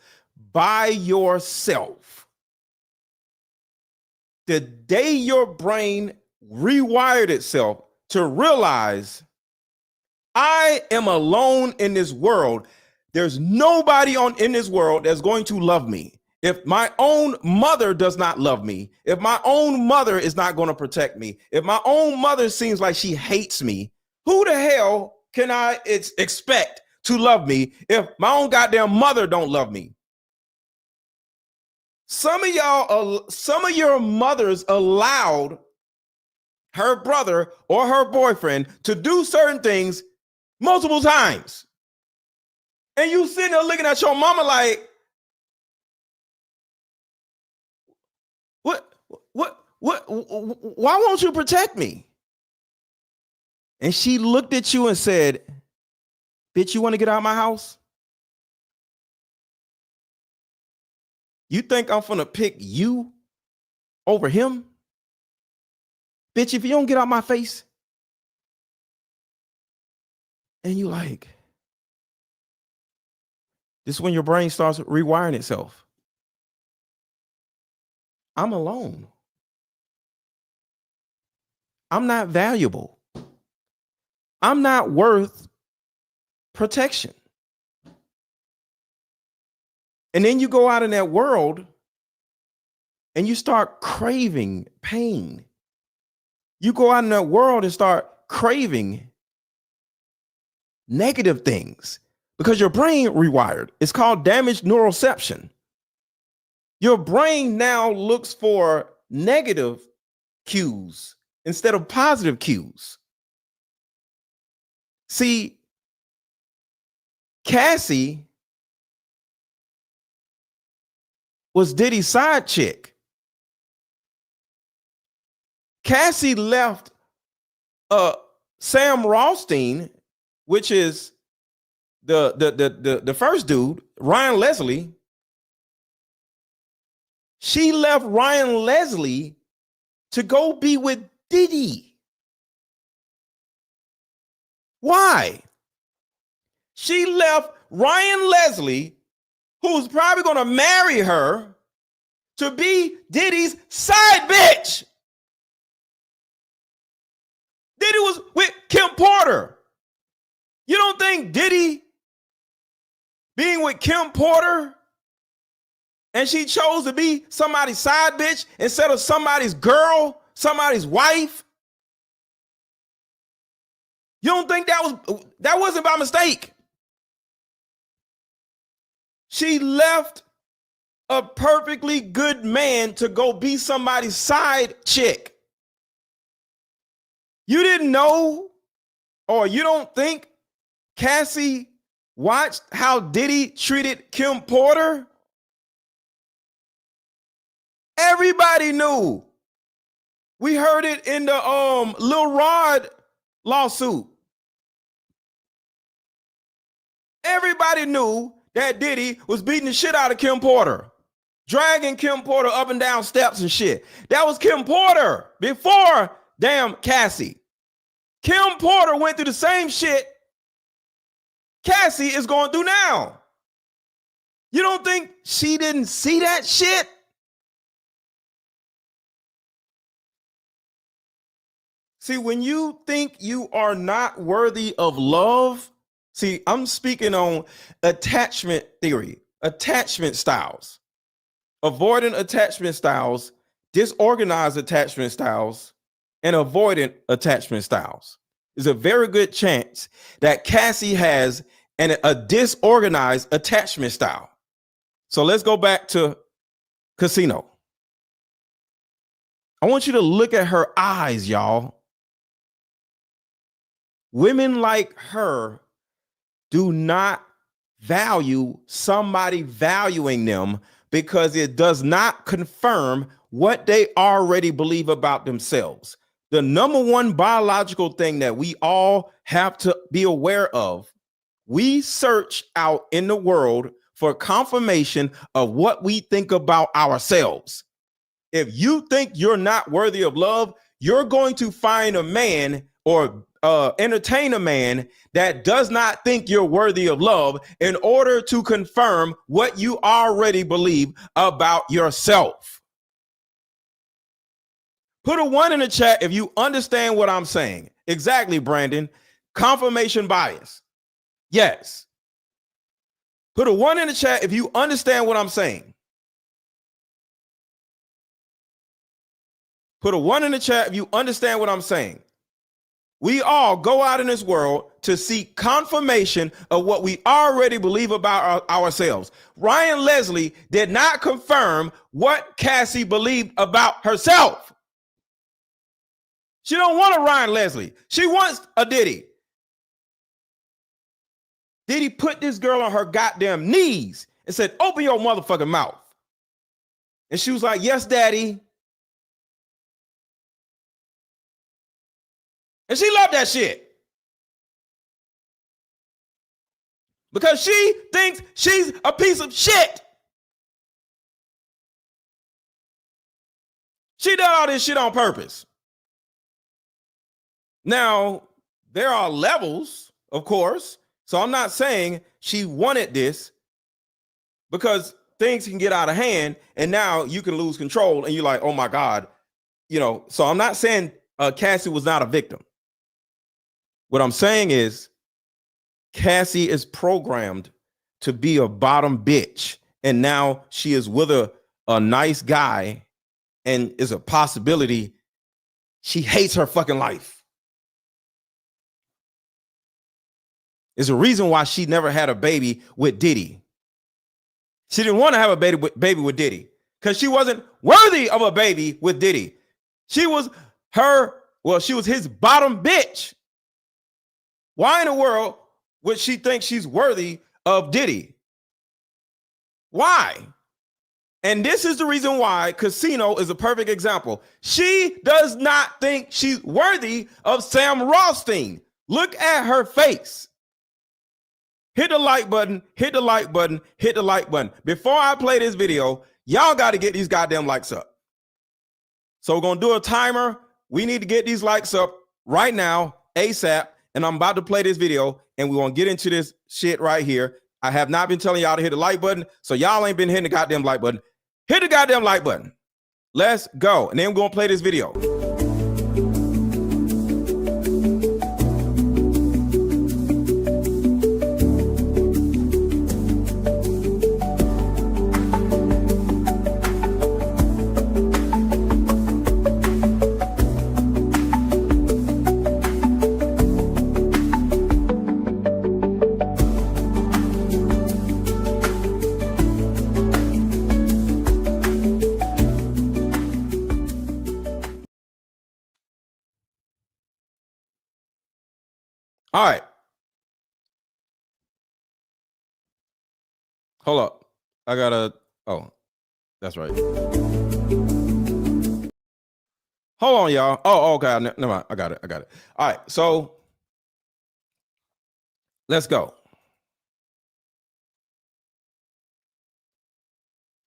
by yourself, the day your brain rewired itself to realize I am alone in this world. There's nobody in this world that's going to love me. If my own mother does not love me, if my own mother is not going to protect me, if my own mother seems like she hates me, who the hell can I expect to love me if my own goddamn mother don't love me? Some of your mothers allowed her brother or her boyfriend to do certain things multiple times. And you sitting there looking at your mama like, why won't you protect me? And she looked at you and said, bitch, you want to get out of my house? You think I'm gonna pick you over him? Bitch, if you don't get out my face. And you like, this is when your brain starts rewiring itself. I'm alone. I'm not valuable. I'm not worth protection. And then you go out in that world and you start craving pain. You go out in that world and start craving negative things because your brain rewired. It's called damaged neuroception. Your brain now looks for negative cues instead of positive cues. See, Cassie was Diddy's side chick. Cassie left Sam Rothstein, which is the first dude, Ryan Leslie. She left Ryan Leslie to go be with Diddy. Why? She left Ryan Leslie, who's probably going to marry her, to be Diddy's side bitch. Diddy was with Kim Porter. You don't think Diddy being with Kim Porter and she chose to be somebody's side bitch instead of somebody's girl, somebody's wife? You don't think that wasn't by mistake? She left a perfectly good man to go be somebody's side chick. You didn't know, or you don't think Cassie watched how Diddy treated Kim Porter? Everybody knew. We heard it in the Lil Rod lawsuit. Everybody knew that Diddy was beating the shit out of Kim Porter, dragging Kim Porter up and down steps and shit. That was Kim Porter before damn Cassie. Kim Porter went through the same shit Cassie is going through now. You don't think she didn't see that shit? See, when you think you are not worthy of love, see, I'm speaking on attachment theory, attachment styles, avoidant attachment styles, disorganized attachment styles, and avoidant attachment styles. There's a very good chance that Cassie has a disorganized attachment style. So let's go back to Casino. I want you to look at her eyes, y'all. Women like her do not value somebody valuing them because it does not confirm what they already believe about themselves. The number one biological thing that we all have to be aware of, we search out in the world for confirmation of what we think about ourselves. If you think you're not worthy of love, you're going to find a man or entertain a man that does not think you're worthy of love in order to confirm what you already believe about yourself. Put a 1 in the chat if you understand what I'm saying. Exactly, Brandon. Confirmation bias. Yes. Put a 1 in the chat if you understand what I'm saying. Put a 1 in the chat if you understand what I'm saying. We all go out in this world to seek confirmation of what we already believe about ourselves. Ryan Leslie did not confirm what Cassie believed about herself. She don't want a Ryan Leslie. She wants a Diddy. Diddy put this girl on her goddamn knees and said, open your motherfucking mouth. And she was like, yes, daddy. And she loved that shit. Because she thinks she's a piece of shit. She did all this shit on purpose. Now, there are levels, of course. So I'm not saying she wanted this, because things can get out of hand and now you can lose control and you're like, oh my God, so I'm not saying Cassie was not a victim. What I'm saying is Cassie is programmed to be a bottom bitch. And now she is with a nice guy, and is a possibility she hates her fucking life. There's a reason why she never had a baby with Diddy. She didn't want to have a baby with Diddy because she wasn't worthy of a baby with Diddy. She was his bottom bitch. Why in the world would she think she's worthy of Diddy? Why? And this is the reason why Casino is a perfect example. She does not think she's worthy of Sam Rothstein. Look at her face. Hit the like button, hit the like button, hit the like button. Before I play this video, y'all got to get these goddamn likes up. So we're going to do a timer. We need to get these likes up right now, ASAP. And I'm about to play this video, and we're going to get into this shit right here. I have not been telling y'all to hit the like button, so y'all ain't been hitting the goddamn like button. Hit the goddamn like button. Let's go. And then we're going to play this video. All right. Hold up. I gotta. Oh, that's right. Hold on, y'all. Oh, okay. Never mind. I got it. All right. So let's go.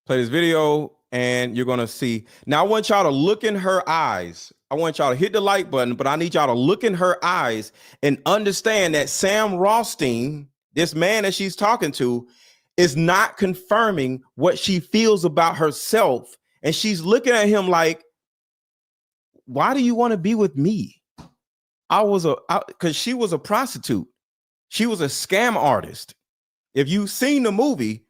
Play this video, and you're gonna see. Now, I want y'all to look in her eyes. I want y'all to hit the like button, but I need y'all to look in her eyes and understand that Sam Rothstein this man that she's talking to is not confirming what she feels about herself. And she's looking at him like, why do you want to be with me? Because she was a prostitute. She was a scam artist. If you've seen the movie,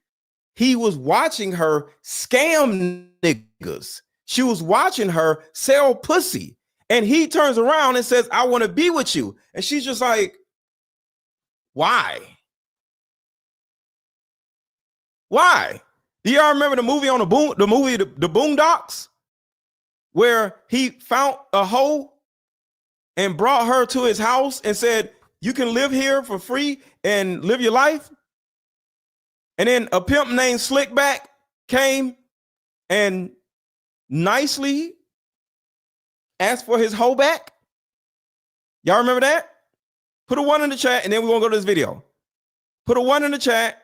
he was watching her scam niggas. She was watching her sell pussy. And he turns around and says, I want to be with you. And she's just like, why? Why? Do y'all remember the movie on the Boondocks, where he found a hoe and brought her to his house and said, you can live here for free and live your life? And then a pimp named Slickback came and nicely asked for his hoe back. Y'all remember that? Put a 1 in the chat, and then we're going to go to this video. Put a 1 in the chat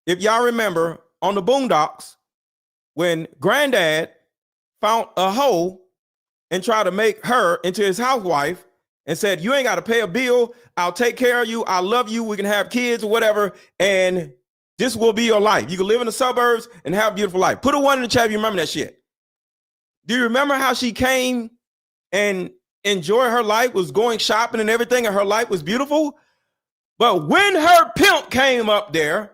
if y'all remember on the Boondocks when Granddad found a hoe and tried to make her into his housewife and said, you ain't got to pay a bill. I'll take care of you. I love you. We can have kids or whatever. And this will be your life. You can live in the suburbs and have a beautiful life. Put a 1 in the chat if you remember that shit. Do you remember how she came and enjoyed her life, was going shopping and everything, and her life was beautiful? But when her pimp came up there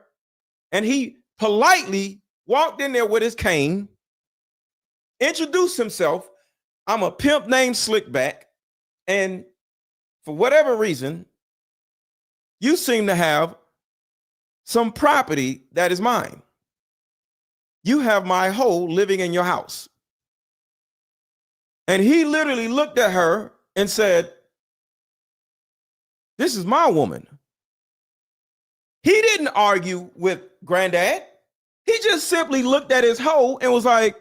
and he politely walked in there with his cane, introduced himself, I'm a pimp named Slickback, and for whatever reason, you seem to have some property that is mine. You have my hoe living in your house. And he literally looked at her and said, this is my woman. He didn't argue with Granddad. He just simply looked at his hoe and was like,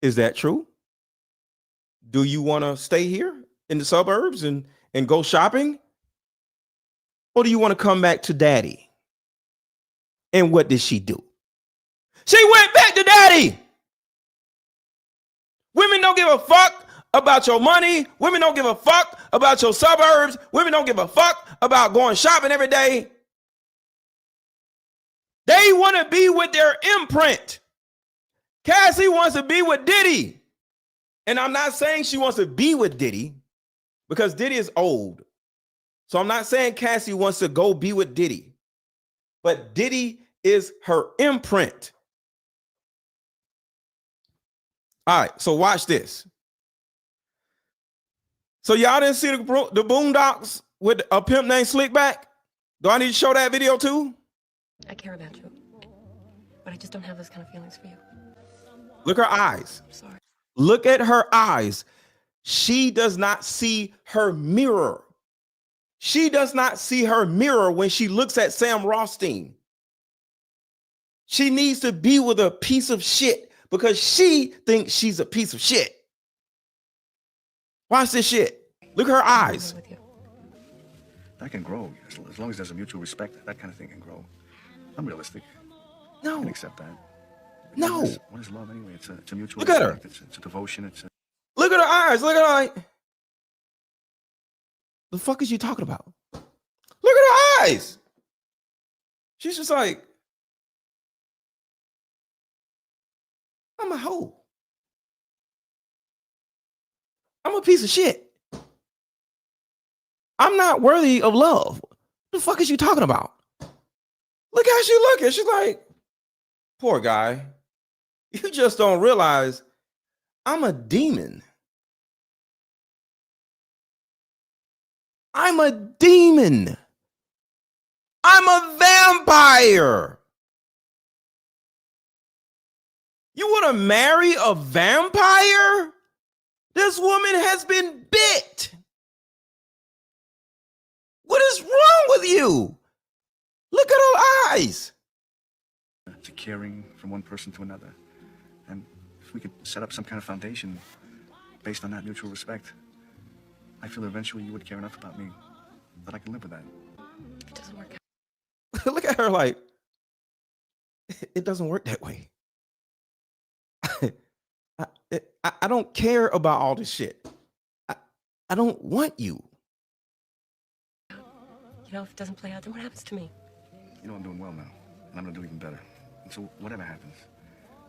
is that true? Do you want to stay here in the suburbs and go shopping? Or do you want to come back to daddy? And what did she do? She went back to daddy. Women don't give a fuck about your money. Women don't give a fuck about your suburbs. Women don't give a fuck about going shopping every day. They want to be with their imprint. Cassie wants to be with Diddy. And I'm not saying she wants to be with Diddy because Diddy is old. So I'm not saying Cassie wants to go be with Diddy. But Diddy is her imprint. All right, so watch this. So y'all didn't see the Boondocks with a pimp named Slickback? Do I need to show that video too? I care about you, but I just don't have those kind of feelings for you. Look at her eyes. I'm sorry. Look at her eyes. She does not see her mirror. She does not see her mirror when she looks at Sam Rothstein. She needs to be with a piece of shit because she thinks she's a piece of shit. Watch this shit. Look at her eyes. That can grow. As long as there's a mutual respect, that kind of thing can grow. I'm realistic. No. I can accept that. No. What is love anyway? It's a mutual Look at her. respect. It's a devotion. Look at her eyes. Look at her like, the fuck is you talking about? Look at her eyes. She's just like, I'm a hoe. I'm a piece of shit. I'm not worthy of love. What the fuck is you talking about? Look how she looking. She's like, poor guy. You just don't realize I'm a demon. I'm a demon. I'm a vampire. You want to marry a vampire? This woman has been bit. What is wrong with you? Look at her eyes. To caring from one person to another. And if we could set up some kind of foundation based on that mutual respect, I feel eventually you would care enough about me that I can live with that. It doesn't work out. Look at her like, it doesn't work that way. I don't care about all this shit. I don't want you. You know, if it doesn't play out, then what happens to me? You know I'm doing well now, and I'm gonna do even better. And so whatever happens,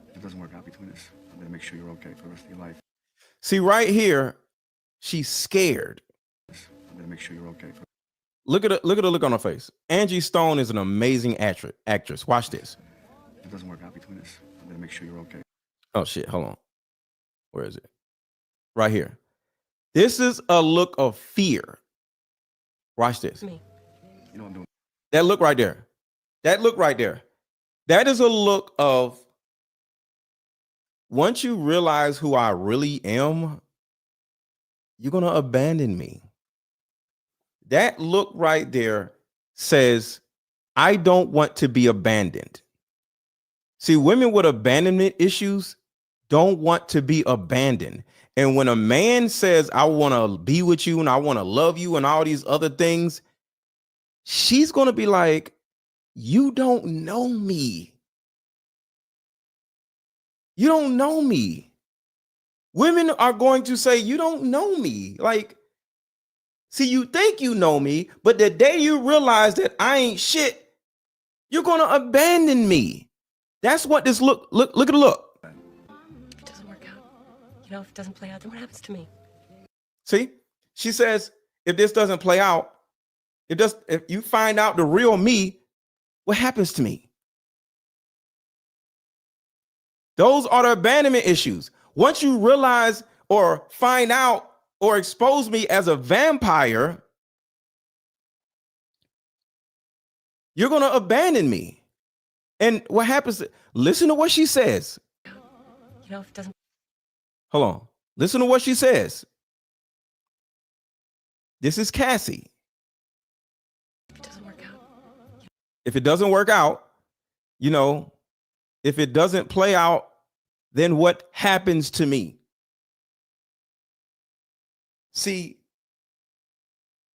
if it doesn't work out between us, I'm gonna make sure you're okay for the rest of your life. See, right here, she's scared. I'm gonna make sure you're okay for. Look at the look on her face. Angie Stone is an amazing actress. Watch this. If it doesn't work out between us, I'm gonna make sure you're okay. Oh shit, hold on. Where is it? Right here. This is a look of fear. Watch this. Me. You know I'm doing. That look right there. That look right there. That is a look of, once you realize who I really am, you're going to abandon me. That look right there says, I don't want to be abandoned. See, women with abandonment issues don't want to be abandoned. And when a man says, I want to be with you and I want to love you and all these other things, she's going to be like, you don't know me. You don't know me. Women are going to say, you don't know me. Like, see, you think you know me, but the day you realize that I ain't shit, you're going to abandon me. That's what this look at the look. If it doesn't work out, you know, if it doesn't play out, then what happens to me? See, she says, if this doesn't play out, if you find out the real me, what happens to me? Those are the abandonment issues. Once you realize or find out or expose me as a vampire, you're going to abandon me. And what happens? Listen to what she says. You know, if it doesn't. Hold on. Listen to what she says. This is Cassie. If it doesn't work out. If it doesn't work out, you know, if it doesn't play out, then what happens to me? See,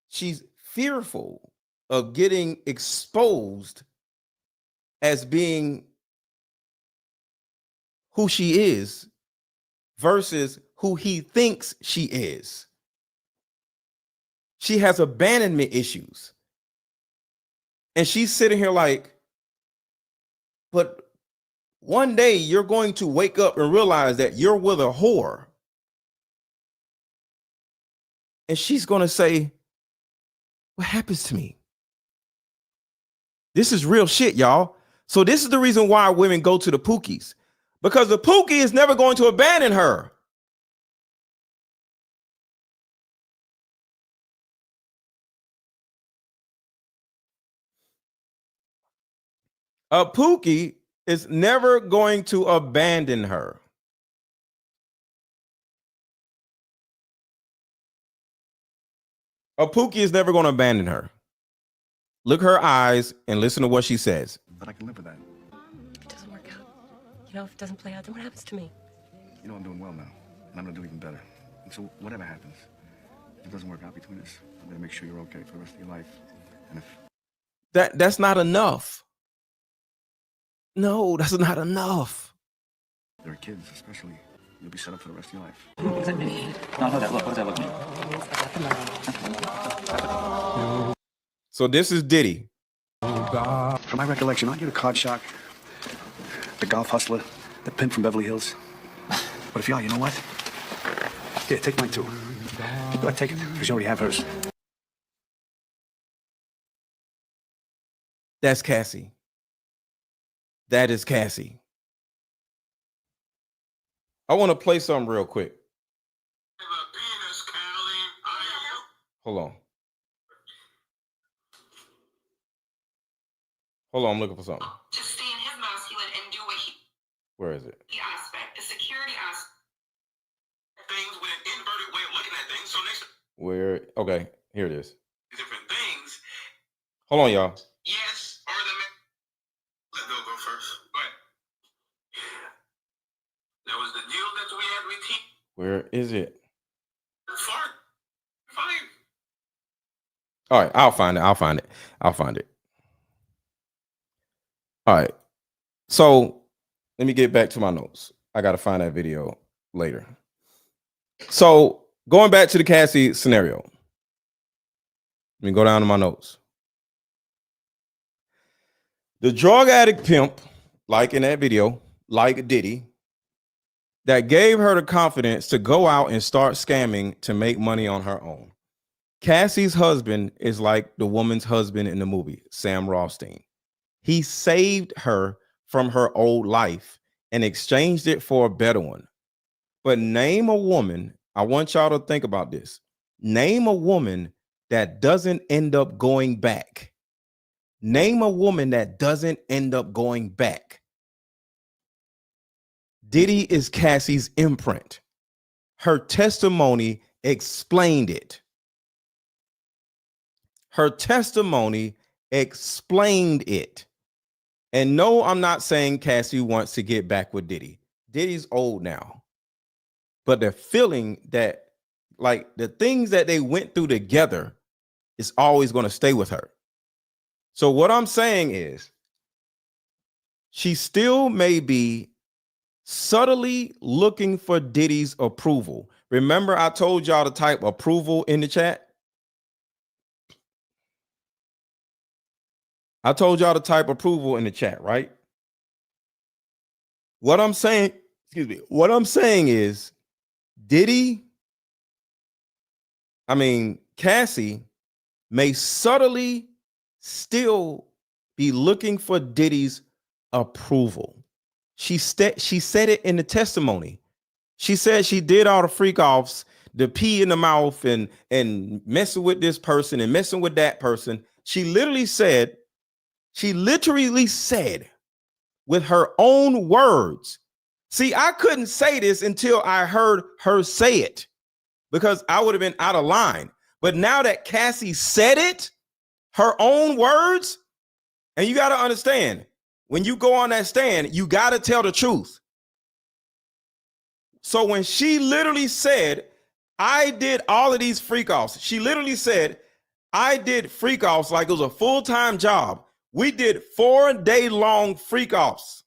she's fearful of getting exposed as being who she is versus who he thinks she is. She has abandonment issues. And she's sitting here like, but one day you're going to wake up and realize that you're with a whore. And she's going to say, what happens to me? This is real shit, y'all. So this is the reason why women go to the Pookies, because the Pookie is never going to abandon her. A Pookie is never going to abandon her. A Pookie is never going to abandon her. Look her eyes and listen to what she says. But I can live with that. If it doesn't work out, you know, if it doesn't play out, then what happens to me? You know I'm doing well now, and I'm gonna do even better. And so whatever happens, if it doesn't work out between us, I'm gonna make sure you're okay for the rest of your life. And if That's not enough. No, that's not enough. there are kids, especially, you'll be set up for the rest of your life. What does that mean? No, what does that look mean? So this is Diddy. From my recollection, aren't you the card shark, the golf hustler, the pimp from Beverly Hills? But if you are, you know what? Here, take mine too. Go ahead, take it, because you already have hers. That's Cassie. That is Cassie. I want to play something real quick. Hold on. Hold on, I'm looking for something. Just stay in his masculine and do what he Where is it? the aspect, the security aspect. Things with an inverted way of looking at things. So next Where? Okay, here it is. different things. Hold on, y'all. Yes, or the let Bill go first. Go ahead. That was the deal that we had with him. Where is it? Fart. Fine. All right, I'll find it. All right. So let me get back to my notes. I got to find that video later. So going back to the Cassie scenario. Let me go down to my notes. The drug addict pimp, like in that video, like Diddy, that gave her the confidence to go out and start scamming to make money on her own. Cassie's husband is like the woman's husband in the movie, Sam Rothstein. He saved her from her old life and exchanged it for a better one. But name a woman, I want y'all to think about this. Name a woman that doesn't end up going back. Name a woman that doesn't end up going back. Diddy is Cassie's imprint. Her testimony explained it. Her testimony explained it. And no, I'm not saying Cassie wants to get back with Diddy. Diddy's old now. But the feeling that, like, the things that they went through together is always going to stay with her. So what I'm saying is, she still may be subtly looking for Diddy's approval. Remember, I told y'all to type approval in the chat. I told y'all to type approval in the chat, right? What I'm saying, what I'm saying is Cassie may subtly still be looking for Diddy's approval. She said it in the testimony. She said she did all the freak offs, the pee in the mouth and messing with this person and messing with that person. She literally said with her own words. See, I couldn't say this until I heard her say it because I would have been out of line. But now that Cassie said it, her own words, and you got to understand, when you go on that stand, you got to tell the truth. So when she literally said, I did all of these freak offs, she literally said, I did freak offs like it was a full-time job. We did 4-day-long freak offs.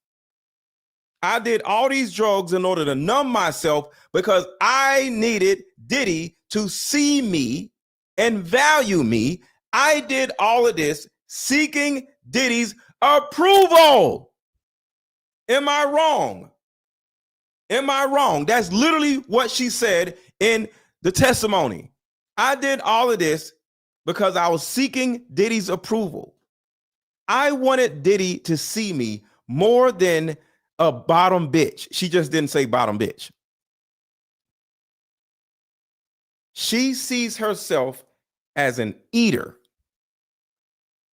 I did all these drugs in order to numb myself because I needed Diddy to see me and value me. I did all of this seeking Diddy's approval. Am I wrong? Am I wrong? That's literally what she said in the testimony. I did all of this because I was seeking Diddy's approval. I wanted Diddy to see me more than a bottom bitch. She just didn't say bottom bitch. She sees herself as an eater.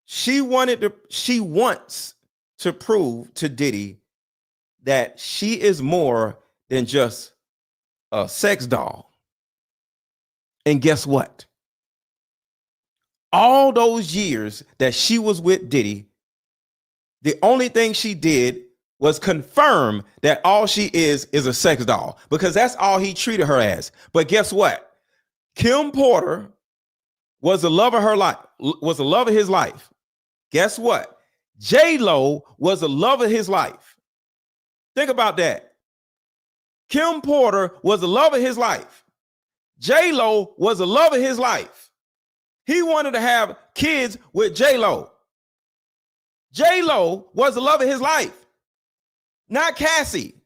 She wants to prove to Diddy that she is more than just a sex doll. And guess what? All those years that she was with Diddy, the only thing she did was confirm that all she is a sex doll, because that's all he treated her as. But guess what? Kim Porter was the love of her life, was the love of his life. Guess what? J-Lo was the love of his life. Think about that. Kim Porter was the love of his life. J-Lo was the love of his life. He wanted to have kids with J-Lo. J-Lo was the love of his life, not Cassie.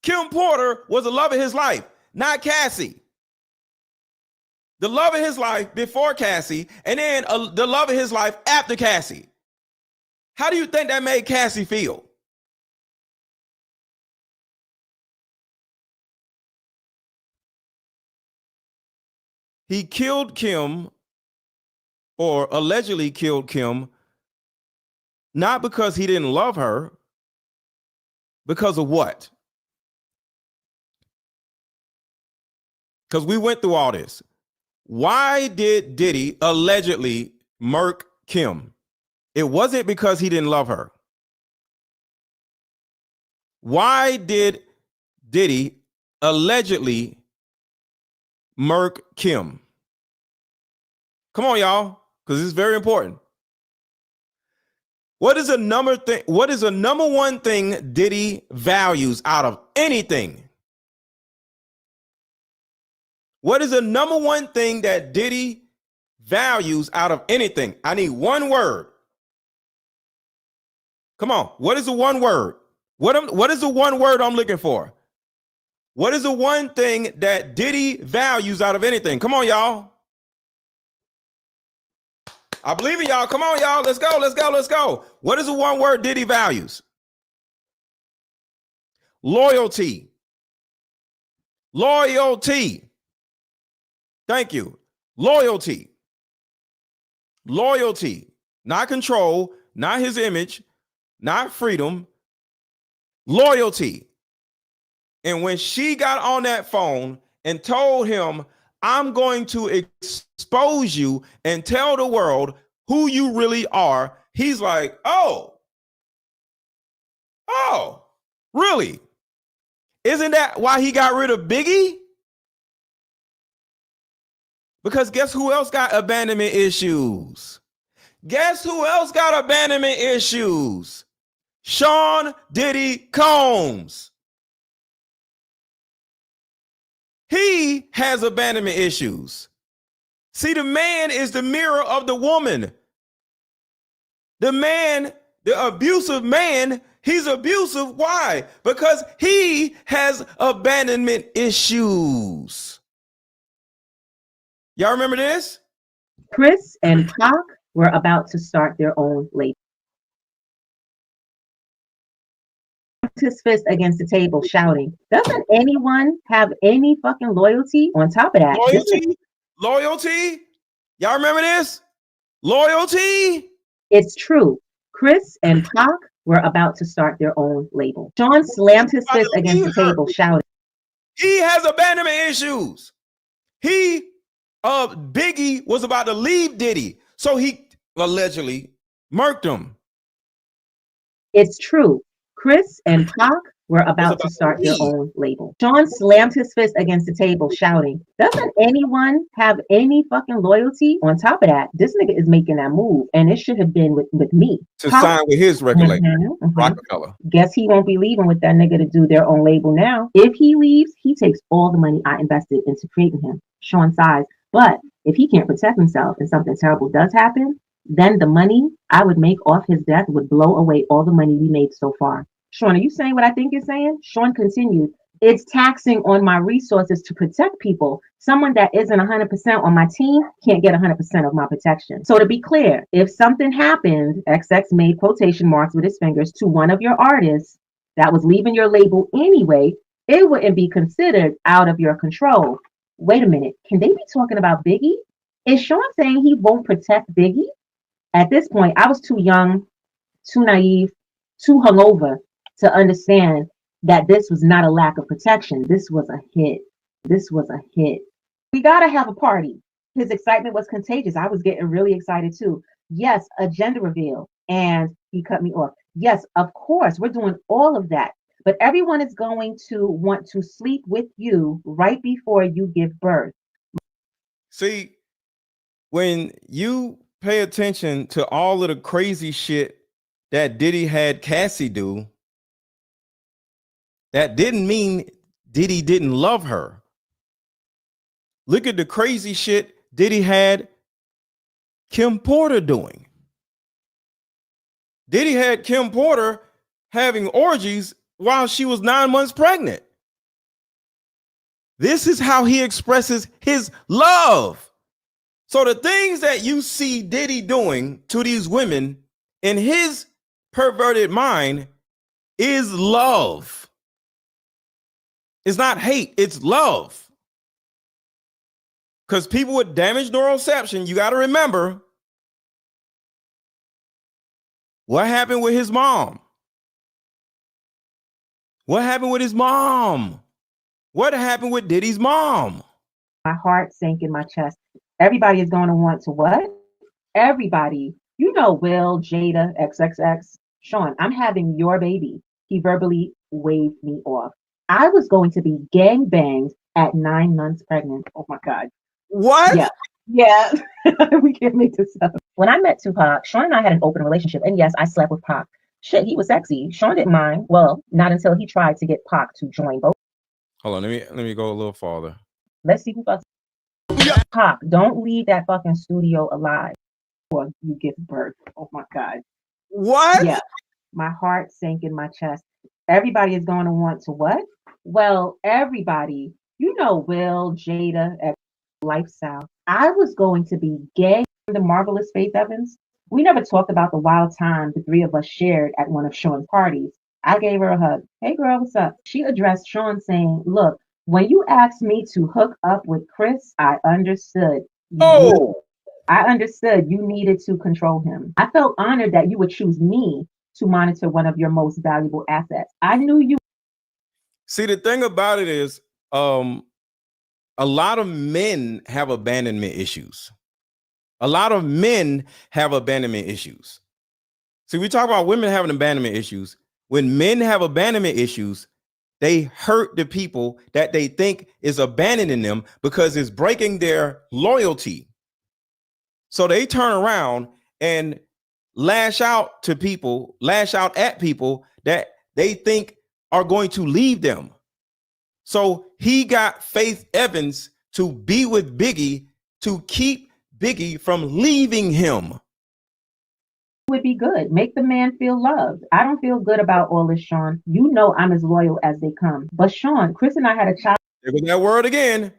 Kim Porter was the love of his life, not Cassie. The love of his life before Cassie, and then the love of his life after Cassie. How do you think that made Cassie feel? He killed Kim, or allegedly killed Kim, not because he didn't love her, because of what? Because we went through all this. Why did Diddy allegedly murk Kim? It wasn't because he didn't love her. Why did Diddy allegedly murk Kim? Come on, y'all, because it's very important. What is the number one thing Diddy values out of anything? What is the number one thing that Diddy values out of anything? I need one word. Come on. What is the one word? What is the one word I'm looking for? What is the one thing that Diddy values out of anything? Come on, y'all. I believe in y'all. Come on, y'all. Let's go. Let's go. Let's go. What is the one word Diddy values? Loyalty. Loyalty. Thank you. Loyalty. Loyalty. Not control, not his image, not freedom. Loyalty. And when she got on that phone and told him, I'm going to expose you and tell the world who you really are, he's like, oh, really? Isn't that why he got rid of Biggie? Because guess who else got abandonment issues? Guess who else got abandonment issues? Sean Diddy Combs. He has abandonment issues. See, the man is the mirror of the woman. The man, the abusive man, he's abusive. Why? Because he has abandonment issues. Y'all remember this? Chris and Pac were about to start their own label. His fist against the table shouting, doesn't anyone have any fucking loyalty? On top of that, loyalty. Y'all remember this? Loyalty. It's true. Chris and Pac were about to start their own label. Sean slammed his fist against the table shouting, he has abandonment issues. Biggie was about to leave Diddy, so he allegedly murked him. It's true. Chris and Pac were about to start their own label. Sean slammed his fist against the table shouting, doesn't anyone have any fucking loyalty? On top of that, this nigga is making that move, and it should have been with me. To sign with his record label, Rockefeller. Guess he won't be leaving with that nigga to do their own label now. If he leaves, he takes all the money I invested into creating him. Sean sighs. But if he can't protect himself and something terrible does happen, then the money I would make off his death would blow away all the money we made so far. Sean, are you saying what I think you're saying? Sean continued, it's taxing on my resources to protect people. Someone that isn't 100% on my team can't get 100% of my protection. So to be clear, if something happened, XX made quotation marks with his fingers to one of your artists that was leaving your label anyway, it wouldn't be considered out of your control. Wait a minute, can they be talking about Biggie? Is Sean saying he won't protect Biggie? At this point, I was too young, too naive, too hungover to understand that this was not a lack of protection. This was a hit. This was a hit. We gotta have a party. His excitement was contagious. I was getting really excited too. Yes, a gender reveal. And he cut me off. Yes, of course, we're doing all of that. But everyone is going to want to sleep with you right before you give birth. See, when you pay attention to all of the crazy shit that Diddy had Cassie do, that didn't mean Diddy didn't love her. Look at the crazy shit Diddy had Kim Porter doing. Diddy had Kim Porter having orgies while she was 9 months pregnant. This is how he expresses his love. So the things that you see Diddy doing to these women in his perverted mind is love. It's not hate, it's love. Because people with damaged neuroception, you got to remember what happened with his mom. What happened with his mom? What happened with Diddy's mom? My heart sank in my chest. Everybody is going to want to what? Everybody. You know, Will, Jada, XXX. Sean, I'm having your baby. He verbally waved me off. I was going to be gang banged at 9 months pregnant. Oh my God. What? Yeah. We can't make this up. When I met Tupac, Sean and I had an open relationship. And yes, I slept with Pac. Shit, he was sexy. Sean didn't mind. Well, not until he tried to get Pac to join both. Hold on, let me go a little farther. Let's see who fucks. Pac, don't leave that fucking studio alive before you give birth. Oh my God. What? Yeah. My heart sank in my chest. Everybody is going to want to what? Well, everybody. You know, Will, Jada, at Lifestyle. I was going to be gay. The marvelous Faith Evans. We never talked about the wild time the three of us shared at one of Sean's parties. I gave her a hug. Hey girl, what's up? She addressed Sean saying, look, when you asked me to hook up with Chris, I understood. Oh, I understood you needed to control him. I felt honored that you would choose me to monitor one of your most valuable assets. I knew you. see, the thing about it is, a lot of men have abandonment issues. A lot of men have abandonment issues. See, we talk about women having abandonment issues. When men have abandonment issues, they hurt the people that they think is abandoning them because it's breaking their loyalty. So they turn around and lash out at people that they think are going to leave them. So he got Faith Evans to be with Biggie to keep Biggie from leaving him. Would be good. Make the man feel loved. I don't feel good about all this, Sean. You know I'm as loyal as they come. But Sean, Chris and I had a child There goes that word again.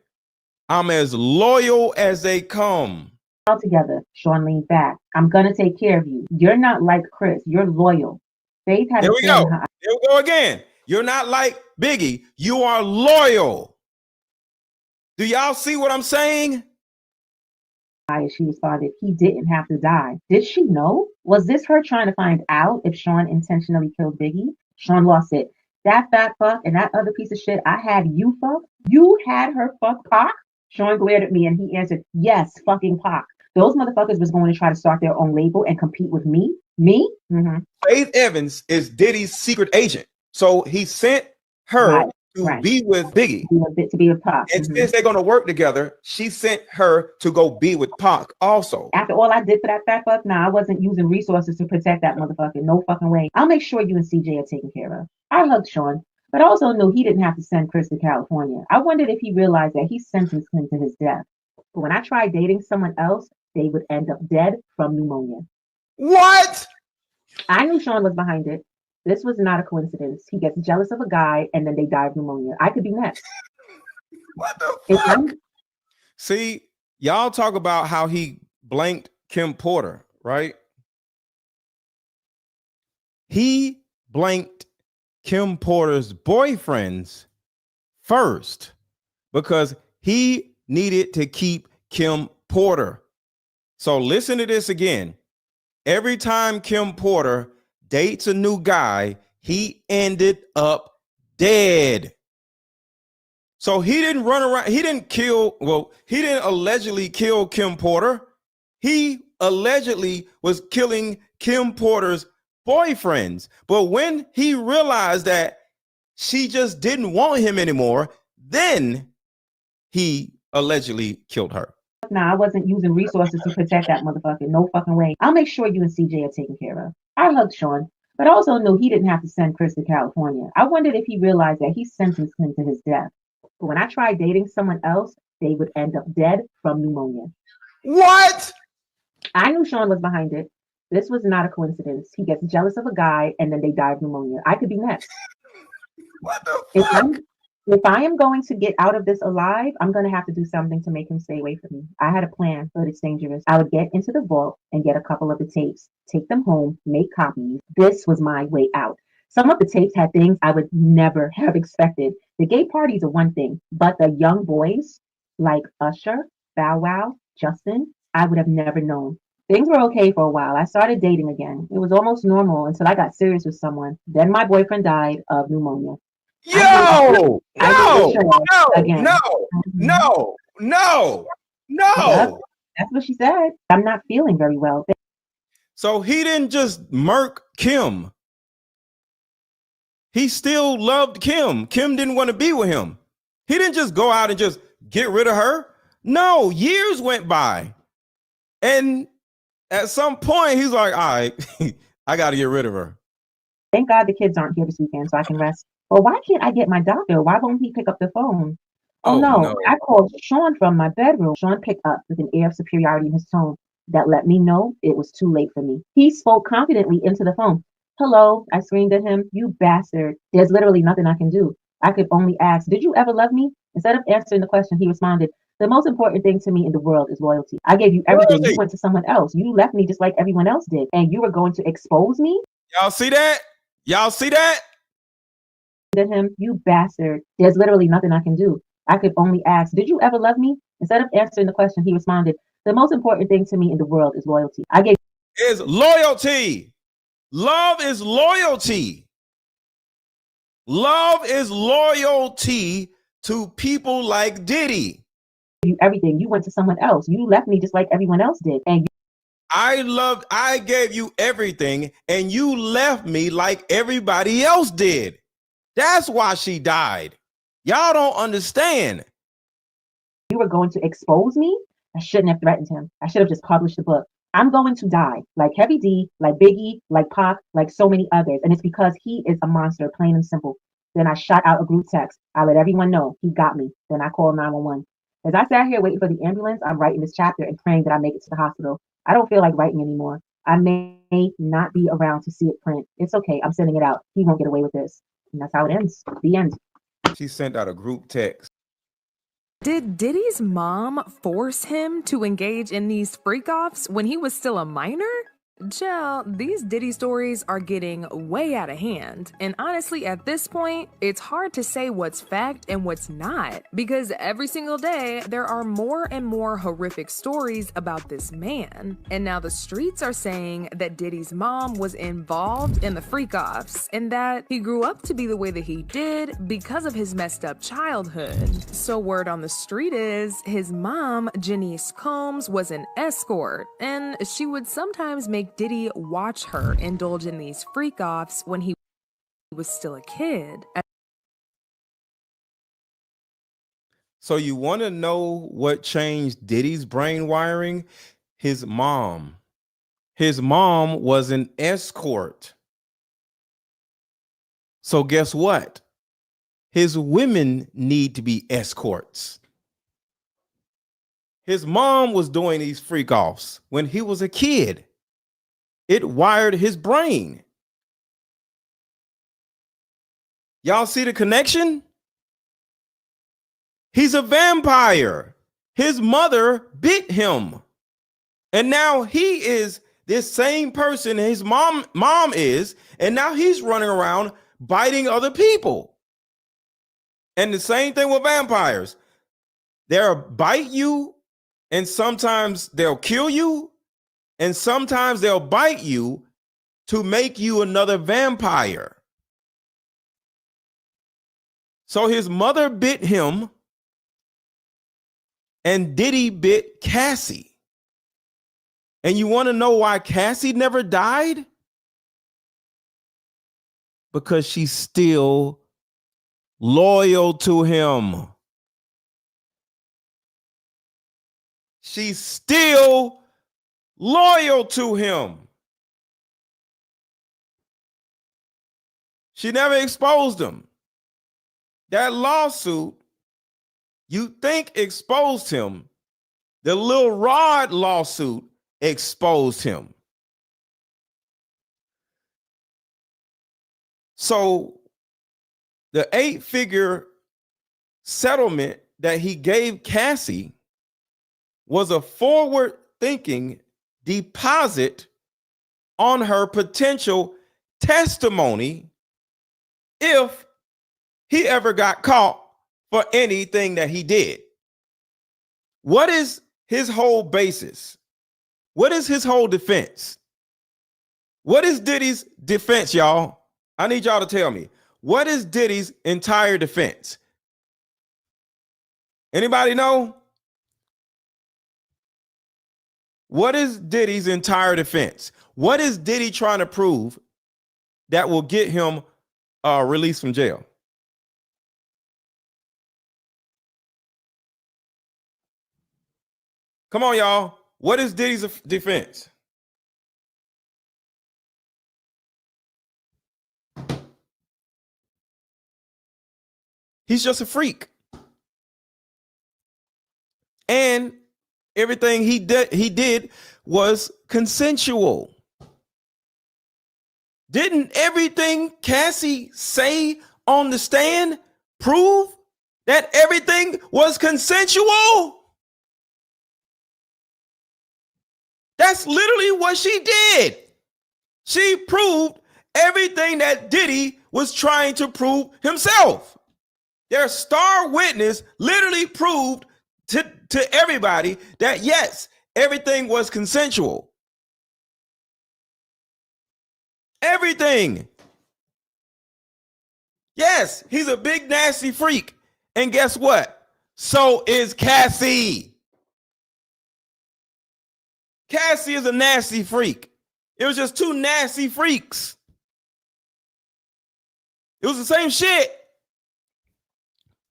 I'm as loyal as they come. together. Sean leaned back. I'm gonna take care of you. You're not like Chris. You're loyal. Faith had There a we feeling go. her There we go again. You're not like Biggie. You are loyal. Do y'all see what I'm saying? eyes. She responded, he didn't have to die. Did she know? Was this her trying to find out if Sean intentionally killed Biggie? Sean lost it. That fat fuck and that other piece of shit I had you fuck? You had her fuck Pac? Sean glared at me and he answered, yes, fucking Pac. Those motherfuckers was going to try to start their own label and compete with me? Me? Mm-hmm. Faith Evans is Diddy's secret agent. So he sent her to be with Biggie. To be with Pac. And since they're going to work together, she sent her to go be with Pac also. After all I did for that fat fuck, nah, I wasn't using resources to protect that motherfucker. No fucking way. I'll make sure you and CJ are taken care of. I hugged Sean, but I also knew he didn't have to send Chris to California. I wondered if he realized that he sentenced him to his death. But when I tried dating someone else, they would end up dead from pneumonia. What? I knew Sean was behind it. This was not a coincidence. He gets jealous of a guy and then they die of pneumonia. I could be next. What the fuck? See, y'all talk about how he blanked Kim Porter, right? He blanked Kim Porter's boyfriends first because he needed to keep Kim Porter. So listen to this again. Every time Kim Porter dates a new guy, he ended up dead. So he didn't run around. He didn't allegedly kill Kim Porter. He allegedly was killing Kim Porter's boyfriends. But when he realized that she just didn't want him anymore, then he allegedly killed her. Nah, I wasn't using resources to protect that motherfucker. No fucking way. I'll make sure you and CJ are taken care of. I hugged Sean, but I also knew he didn't have to send Chris to California. I wondered if he realized that he sentenced him to his death. But when I tried dating someone else, they would end up dead from pneumonia. What? I knew Sean was behind it. This was not a coincidence. He gets jealous of a guy and then they die of pneumonia. I could be next. What the fuck? If I am going to get out of this alive, I'm going to have to do something to make him stay away from me. I had a plan, but it's dangerous. I would get into the vault and get a couple of the tapes, take them home, make copies. This was my way out. Some of the tapes had things I would never have expected. The gay parties are one thing, but the young boys like Usher, Bow Wow, Justin, I would have never known. Things were okay for a while. I started dating again. It was almost normal until I got serious with someone. Then my boyfriend died of pneumonia. No. That's what she said. I'm not feeling very well. So he didn't just murk Kim. He still loved Kim. Kim didn't want to be with him. He didn't just go out and just get rid of her. No, years went by. And at some point, he's like, all right, I got to get rid of her. Thank God the kids aren't here this weekend so I can rest. Well, why can't I get my doctor? Why won't he pick up the phone? Oh, no. I called Sean from my bedroom. Sean picked up with an air of superiority in his tone that let me know it was too late for me. He spoke confidently into the phone. Hello, I screamed at him. You bastard. There's literally nothing I can do. I could only ask, did you ever love me? Instead of answering the question, he responded, the most important thing to me in the world is loyalty. I gave you everything. You Loyalty. went to someone else. You left me just like everyone else did. And you were going to expose me? Y'all see that? Y'all see that? At him, you bastard. There's literally nothing I can do. I could only ask, did you ever love me? Instead of answering the question, he responded, the most important thing to me in the world is loyalty. I gave Is loyalty. Love is loyalty. Love is loyalty to people like Diddy. you everything. You went to someone else. You left me just like everyone else did. And I gave you everything and you left me like everybody else did. That's why she died. Y'all don't understand. you were going to expose me? I shouldn't have threatened him. I should have just published the book. I'm going to die like Heavy D, like Biggie, like Pac, like so many others. And it's because he is a monster, plain and simple. Then I shot out a group text. I let everyone know he got me. Then I called 911. As I sat here waiting for the ambulance, I'm writing this chapter and praying that I make it to the hospital. I don't feel like writing anymore. I may not be around to see it print. It's okay. I'm sending it out. He won't get away with this. And that's how it ends. The end. She sent out a group text. Did Diddy's mom force him to engage in these freak-offs when he was still a minor? Chill, these Diddy stories are getting way out of hand. And honestly, at this point, it's hard to say what's fact and what's not. Because every single day, there are more and more horrific stories about this man. And now the streets are saying that Diddy's mom was involved in the freak-offs and that he grew up to be the way that he did because of his messed up childhood. So word on the street is his mom, Janice Combs, was an escort, and she would sometimes make Diddy watch her indulge in these freak-offs when he was still a kid. So you want to know what changed Diddy's brain wiring? His mom. His mom was an escort. So guess what? His women need to be escorts. His mom was doing these freak offs when he was a kid. It wired his brain. Y'all see the connection? He's a vampire. His mother bit him. And now he is this same person his mom is, and now he's running around biting other people. And the same thing with vampires. They'll bite you, and sometimes they'll kill you, and sometimes they'll bite you to make you another vampire. So his mother bit him, and Diddy bit Cassie. And you want to know why Cassie never died? Because she's still loyal to him. She's still loyal to him. She never exposed him. That lawsuit, you think exposed him. The Lil Rod lawsuit exposed him. So the 8-figure settlement that he gave Cassie was a forward-thinking deposit on her potential testimony if he ever got caught for anything that he did. What is his whole basis? What is his whole defense? What is Diddy's defense, y'all? I need y'all to tell me. What is Diddy's entire defense? Anybody know? What is Diddy's entire defense? What is Diddy trying to prove that will get him released from jail? Come on, y'all. What is Diddy's defense? He's just a freak. And everything he did was consensual. Didn't everything Cassie say on the stand prove that everything was consensual? That's literally what she did. She proved everything that Diddy was trying to prove himself. Their star witness literally proved to everybody that yes, everything was consensual. Everything. Yes, he's a big nasty freak. And guess what? So is Cassie. Cassie is a nasty freak. It was just two nasty freaks. It was the same shit.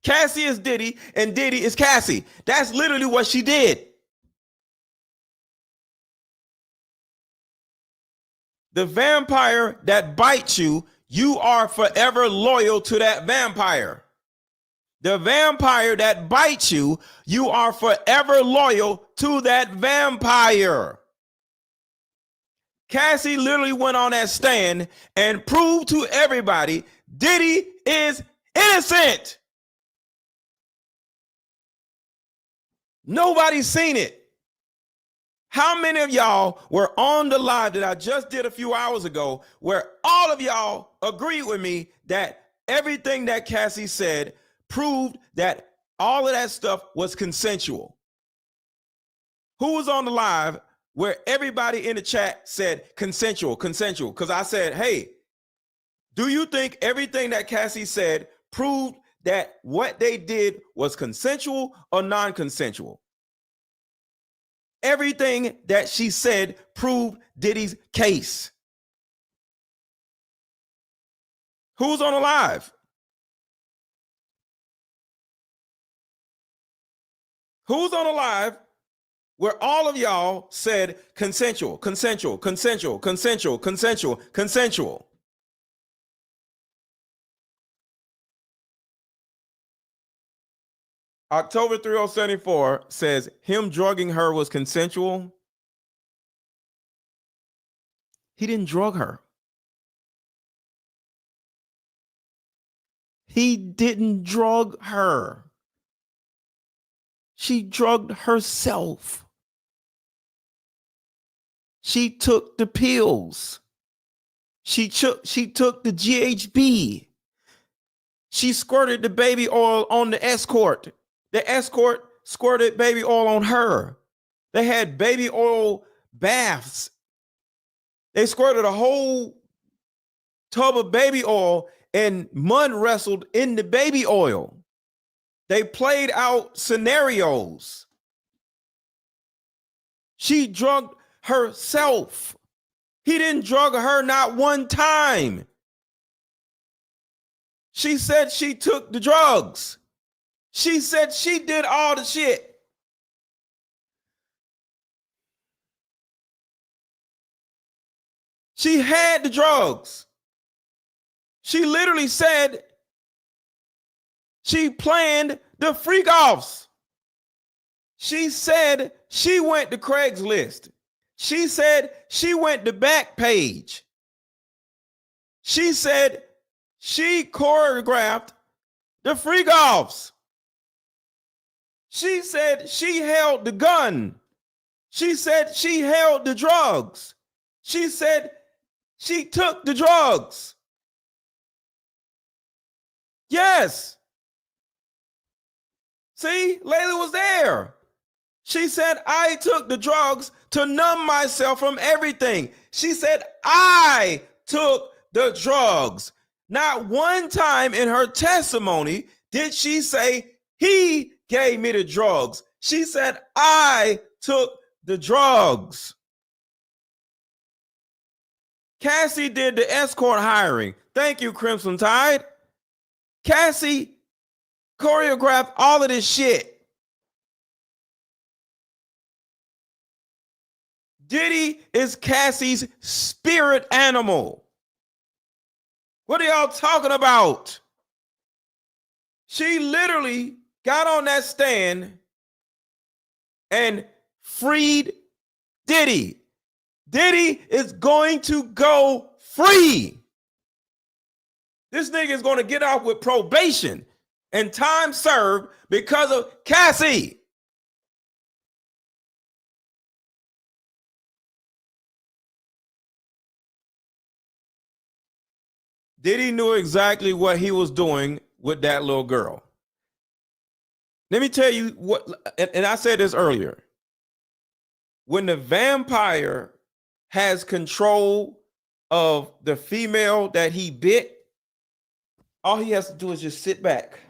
Cassie is Diddy and Diddy is Cassie. That's literally what she did. The vampire that bites you, you are forever loyal to that vampire. The vampire that bites you, you are forever loyal to that vampire. Cassie literally went on that stand and proved to everybody Diddy is innocent. Nobody's seen it. How many of y'all were on the live that I just did a few hours ago where all of y'all agreed with me that everything that Cassie said proved that all of that stuff was consensual? Who was on the live where everybody in the chat said consensual, consensual? Because I said, hey, do you think everything that Cassie said proved that what they did was consensual or non-consensual? Everything that she said proved Diddy's case. Who's on the live? Who's on the live where all of y'all said consensual, consensual, consensual, consensual, consensual, consensual? October 3074 says him drugging her was consensual. He didn't drug her. He didn't drug her. She drugged herself. She took the pills. She took the GHB. She squirted the baby oil on the escort. The escort squirted baby oil on her. They had baby oil baths. They squirted a whole tub of baby oil and mud wrestled in the baby oil. They played out scenarios. She drugged herself. He didn't drug her not one time. She said she took the drugs. She said she did all the shit. She had the drugs. She literally said she planned the freak offs. She said she went to Craigslist. She said she went to Backpage. She said she choreographed the freak offs. She said she held the gun. She said she held the drugs. She said she took the drugs. Yes. See, Layla was there. She said, I took the drugs to numb myself from everything. She said, I took the drugs. Not one time in her testimony did she say, he gave me the drugs. She said, I took the drugs. Cassie did the escort hiring. Thank you, Crimson Tide. Cassie choreographed all of this shit. Diddy is Cassie's spirit animal. What are y'all talking about? She literally got on that stand and freed Diddy. Diddy is going to go free. This nigga is going to get off with probation and time served because of Cassie. Diddy knew exactly what he was doing with that little girl. Let me tell you what, and I said this earlier. When the vampire has control of the female that he bit, all he has to do is just sit back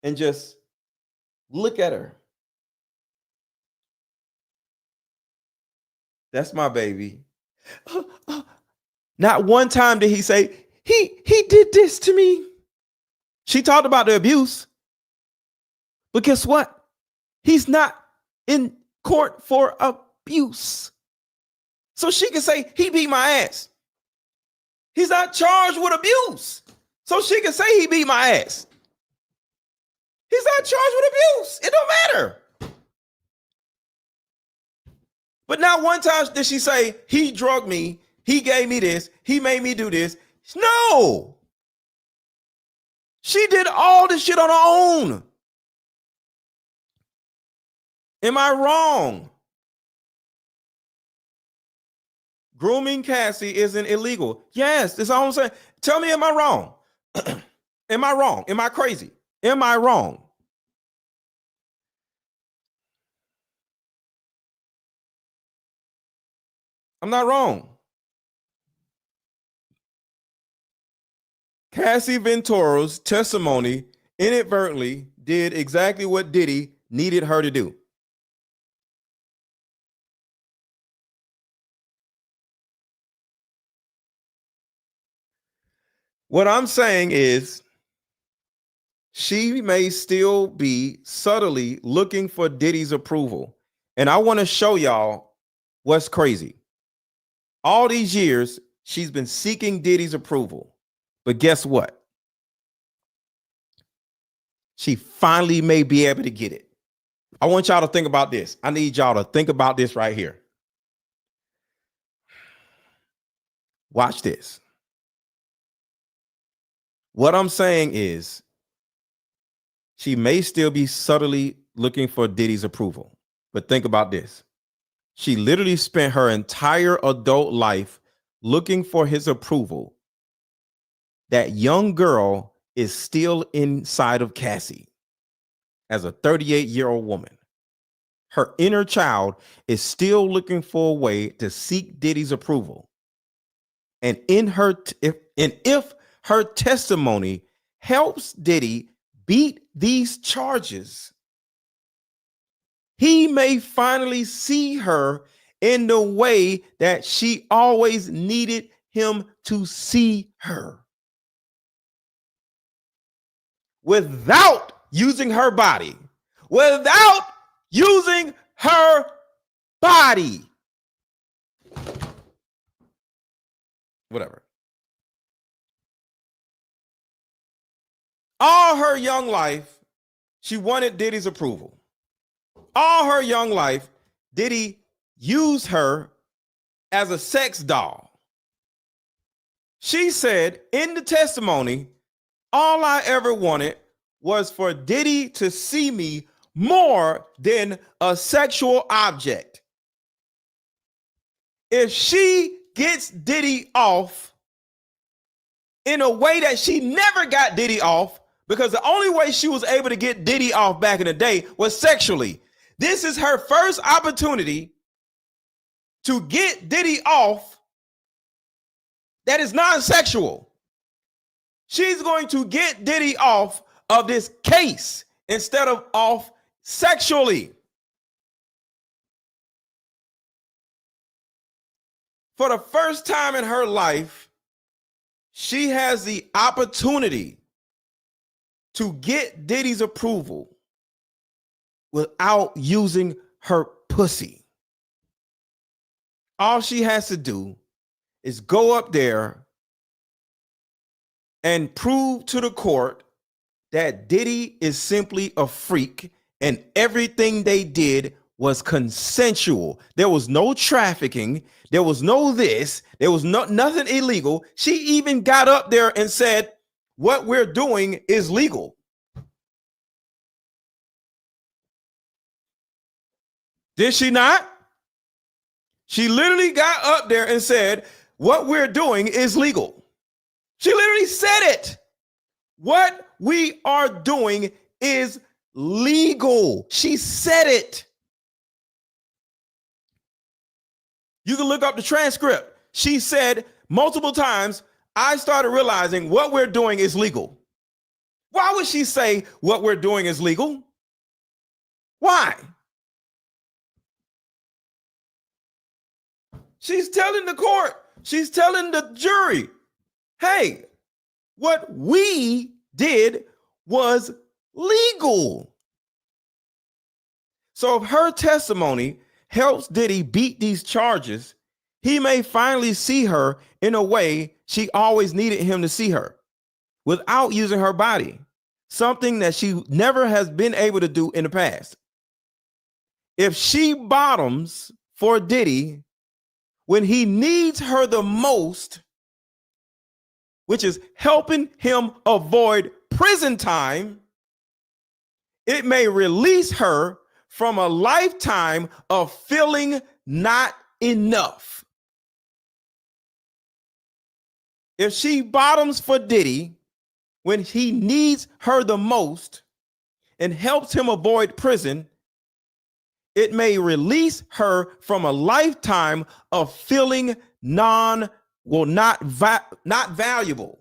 and just look at her. That's my baby. Not one time did he say, he did this to me. She talked about the abuse. But guess what? He's not in court for abuse. So she can say, he beat my ass. He's not charged with abuse. So she can say he beat my ass. He's not charged with abuse. It don't matter. But not one time did she say, he drugged me, he gave me this, he made me do this. No. She did all this shit on her own. Am I wrong? Grooming Cassie isn't illegal. Yes, that's all I'm saying. Tell me, am I wrong? Am I wrong? Am I crazy? Am I wrong? I'm not wrong. Cassie Ventura's testimony inadvertently did exactly what Diddy needed her to do. What I'm saying is she may still be subtly looking for Diddy's approval. And I want to show y'all what's crazy. All these years, she's been seeking Diddy's approval. But guess what? She finally may be able to get it. I want y'all to think about this. I need y'all to think about this right here. Watch this. What I'm saying is she may still be subtly looking for Diddy's approval. But think about this. She literally spent her entire adult life looking for his approval. That young girl is still inside of Cassie as a 38-year-old woman. Her inner child is still looking for a way to seek Diddy's approval. And if her testimony helps Diddy beat these charges, he may finally see her in the way that she always needed him to see her. Without using her body. Without using her body. Whatever. All her young life, she wanted Diddy's approval. All her young life, Diddy used her as a sex doll. She said in the testimony, all I ever wanted was for Diddy to see me more than a sexual object. If she gets Diddy off in a way that she never got Diddy off, because the only way she was able to get Diddy off back in the day was sexually. This is her first opportunity to get Diddy off that is non-sexual. She's going to get Diddy off of this case instead of off sexually. For the first time in her life, she has the opportunity to get Diddy's approval without using her pussy. All she has to do is go up there and prove to the court that Diddy is simply a freak and everything they did was consensual. There was no trafficking. There was no this. There was nothing illegal. She even got up there and said, what we're doing is legal. Did she not? She literally got up there and said, what we're doing is legal. She literally said it. What we are doing is legal. She said it. You can look up the transcript. She said multiple times, I started realizing what we're doing is legal. Why would she say what we're doing is legal? Why? She's telling the court, she's telling the jury, hey, what we did was legal. So if her testimony helps Diddy beat these charges, he may finally see her in a way she always needed him to see her, without using her body, something that she never has been able to do in the past. If she bottoms for Diddy when he needs her the most, which is helping him avoid prison time, it may release her from a lifetime of feeling not enough. If she bottoms for Diddy when he needs her the most and helps him avoid prison, it may release her from a lifetime of feeling not valuable.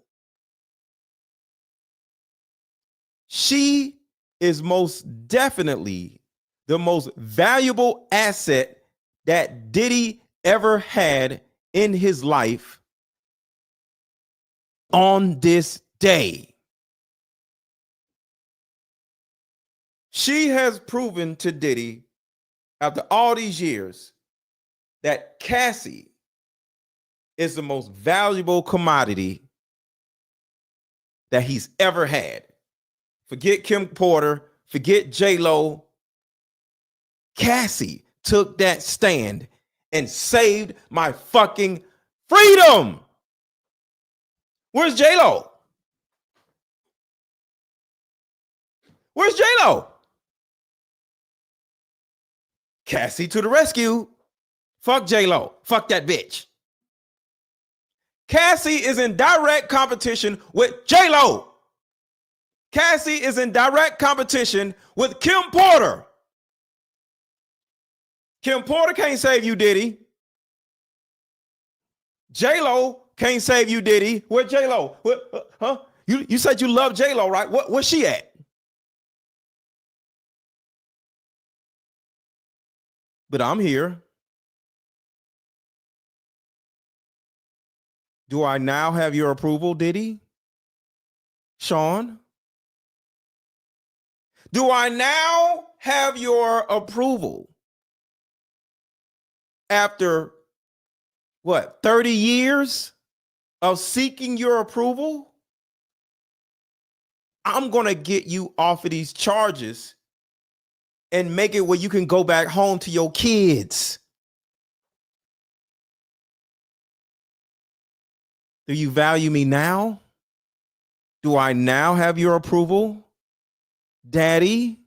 She is most definitely the most valuable asset that Diddy ever had in his life on this day. She has proven to Diddy, after all these years, that Cassie is the most valuable commodity that he's ever had. Forget Kim Porter, forget J-Lo. Cassie took that stand and saved my fucking freedom. Where's J-Lo? Where's J-Lo? Cassie to the rescue. Fuck J-Lo. Fuck that bitch. Cassie is in direct competition with J-Lo. Cassie is in direct competition with Kim Porter. Kim Porter can't save you, Diddy. J-Lo can't save you, Diddy. Where J-Lo? Huh? You said you love J-Lo, right? Where's she at? But I'm here. Do I now have your approval, Diddy? Sean? Do I now have your approval? After what, 30 years of seeking your approval? I'm going to get you off of these charges and make it where you can go back home to your kids. Do you value me now? Do I now have your approval, Daddy?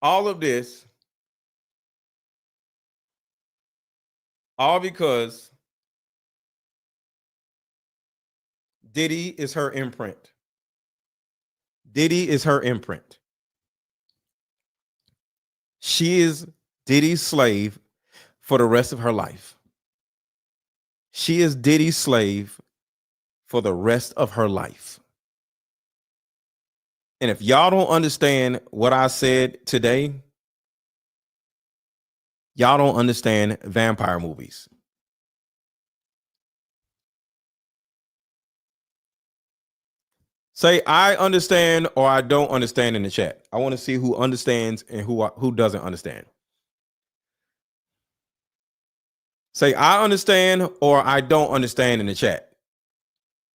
All of this, all because Diddy is her imprint. Diddy is her imprint. She is Diddy's slave for the rest of her life. She is Diddy's slave for the rest of her life. And if y'all don't understand what I said today, y'all don't understand vampire movies. Say I understand or I don't understand in the chat. I want to see who understands and who doesn't understand. Say, I understand or I don't understand in the chat.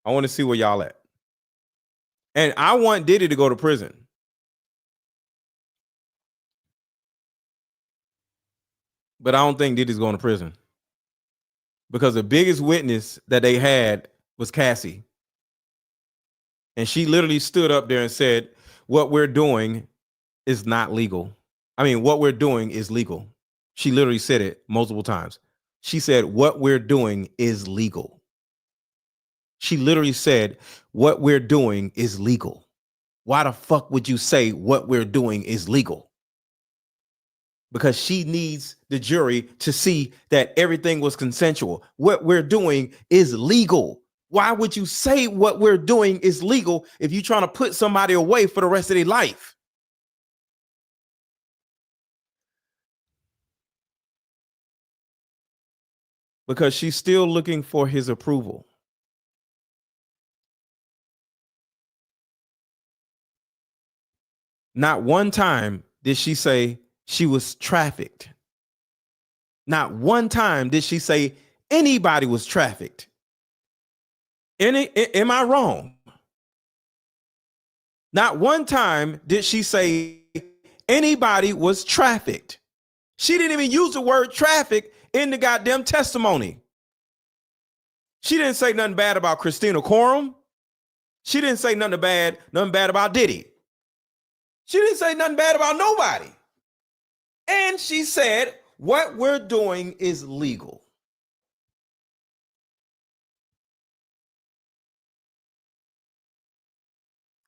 I want to see where y'all at. And I want Diddy to go to prison. But I don't think Diddy's going to prison. Because the biggest witness that they had was Cassie. And she literally stood up there and said, what we're doing is not legal. I mean, what we're doing is legal. She literally said it multiple times. She said, what we're doing is legal. She literally said, what we're doing is legal. Why the fuck would you say what we're doing is legal? Because she needs the jury to see that everything was consensual. What we're doing is legal. Why would you say what we're doing is legal if you're trying to put somebody away for the rest of their life? Because she's still looking for his approval. Not one time did she say she was trafficked. Not one time did she say anybody was trafficked. Am I wrong? Not one time did she say anybody was trafficked. She didn't even use the word traffic in the goddamn testimony. She didn't say nothing bad about Christina Corum. She didn't say nothing bad about Diddy. She didn't say nothing bad about nobody. And she said, what we're doing is legal.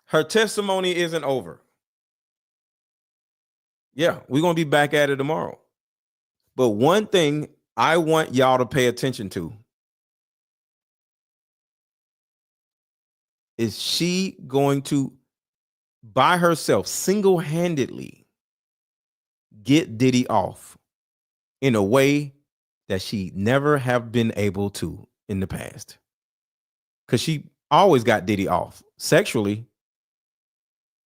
Her testimony isn't over. Yeah, we're going to be back at it tomorrow. But one thing I want y'all to pay attention to is she going to, by herself, single-handedly get Diddy off in a way that she never have been able to in the past? Because she always got Diddy off sexually,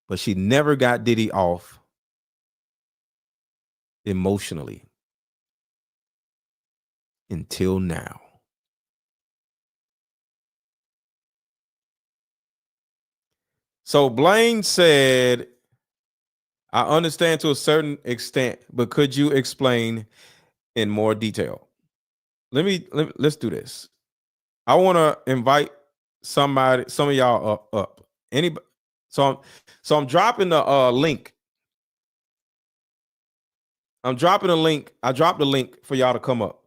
but she never got Diddy off emotionally until now. So Blaine said, I understand to a certain extent, but could you explain in more detail? Let's do this. I want to invite some of y'all up. Anybody? So I'm dropping the link. I'm dropping a link. I dropped the link for y'all to come up.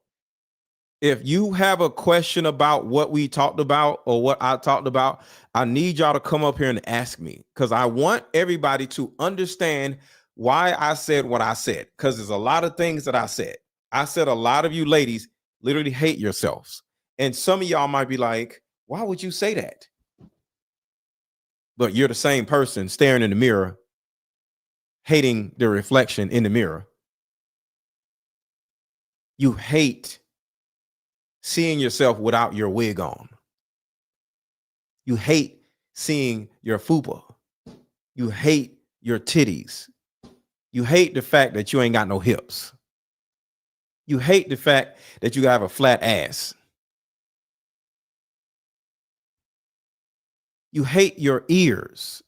If you have a question about what we talked about or what I talked about, I need y'all to come up here and ask me, because I want everybody to understand why I said what I said, because there's a lot of things that I said. I said a lot of you ladies literally hate yourselves. And some of y'all might be like, why would you say that? But you're the same person staring in the mirror, hating the reflection in the mirror. You hate seeing yourself without your wig on. You hate seeing your fupa. You hate your titties. You hate the fact that you ain't got no hips. You hate the fact that you have a flat ass. You hate your ears.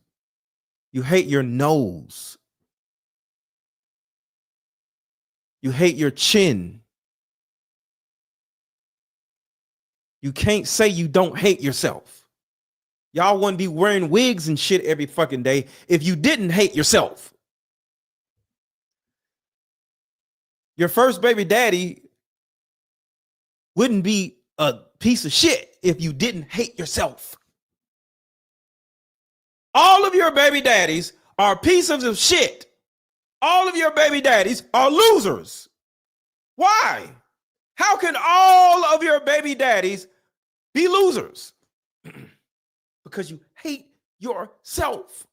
You hate your nose. You hate your chin. You can't say you don't hate yourself. Y'all wouldn't be wearing wigs and shit every fucking day if you didn't hate yourself. Your first baby daddy wouldn't be a piece of shit if you didn't hate yourself. All of your baby daddies are pieces of shit. All of your baby daddies are losers. Why? How can all of your baby daddies be losers? Because you hate yourself.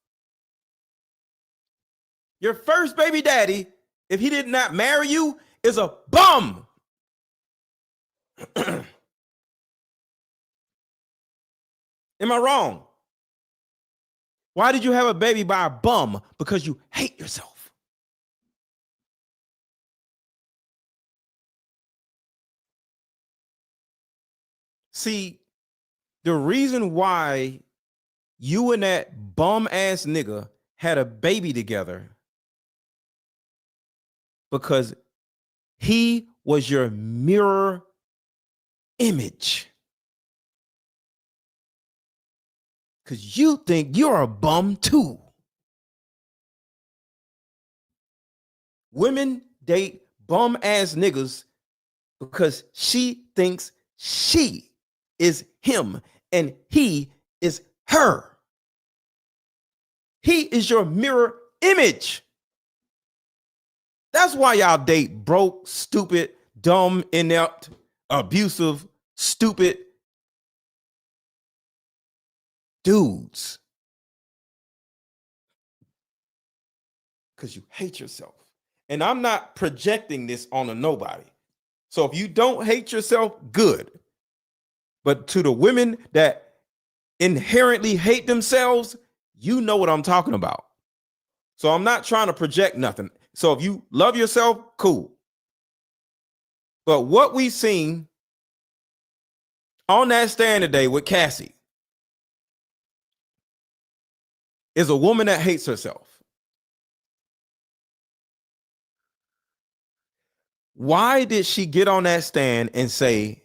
Your first baby daddy, if he did not marry you, is a bum. Am I wrong? Why did you have a baby by a bum? Because you hate yourself. See, the reason why you and that bum ass nigga had a baby together because he was your mirror image. Because you think you're a bum too. Women date bum ass niggas because she thinks she is him and he is her. He is your mirror image. That's why y'all date broke, stupid, dumb, inept, abusive, stupid dudes. Because you hate yourself. And I'm not projecting this on a nobody. So if you don't hate yourself, good. But to the women that inherently hate themselves, you know what I'm talking about. So I'm not trying to project nothing. So if you love yourself, cool. But what we seen on that stand today with Cassie is a woman that hates herself. Why did she get on that stand and say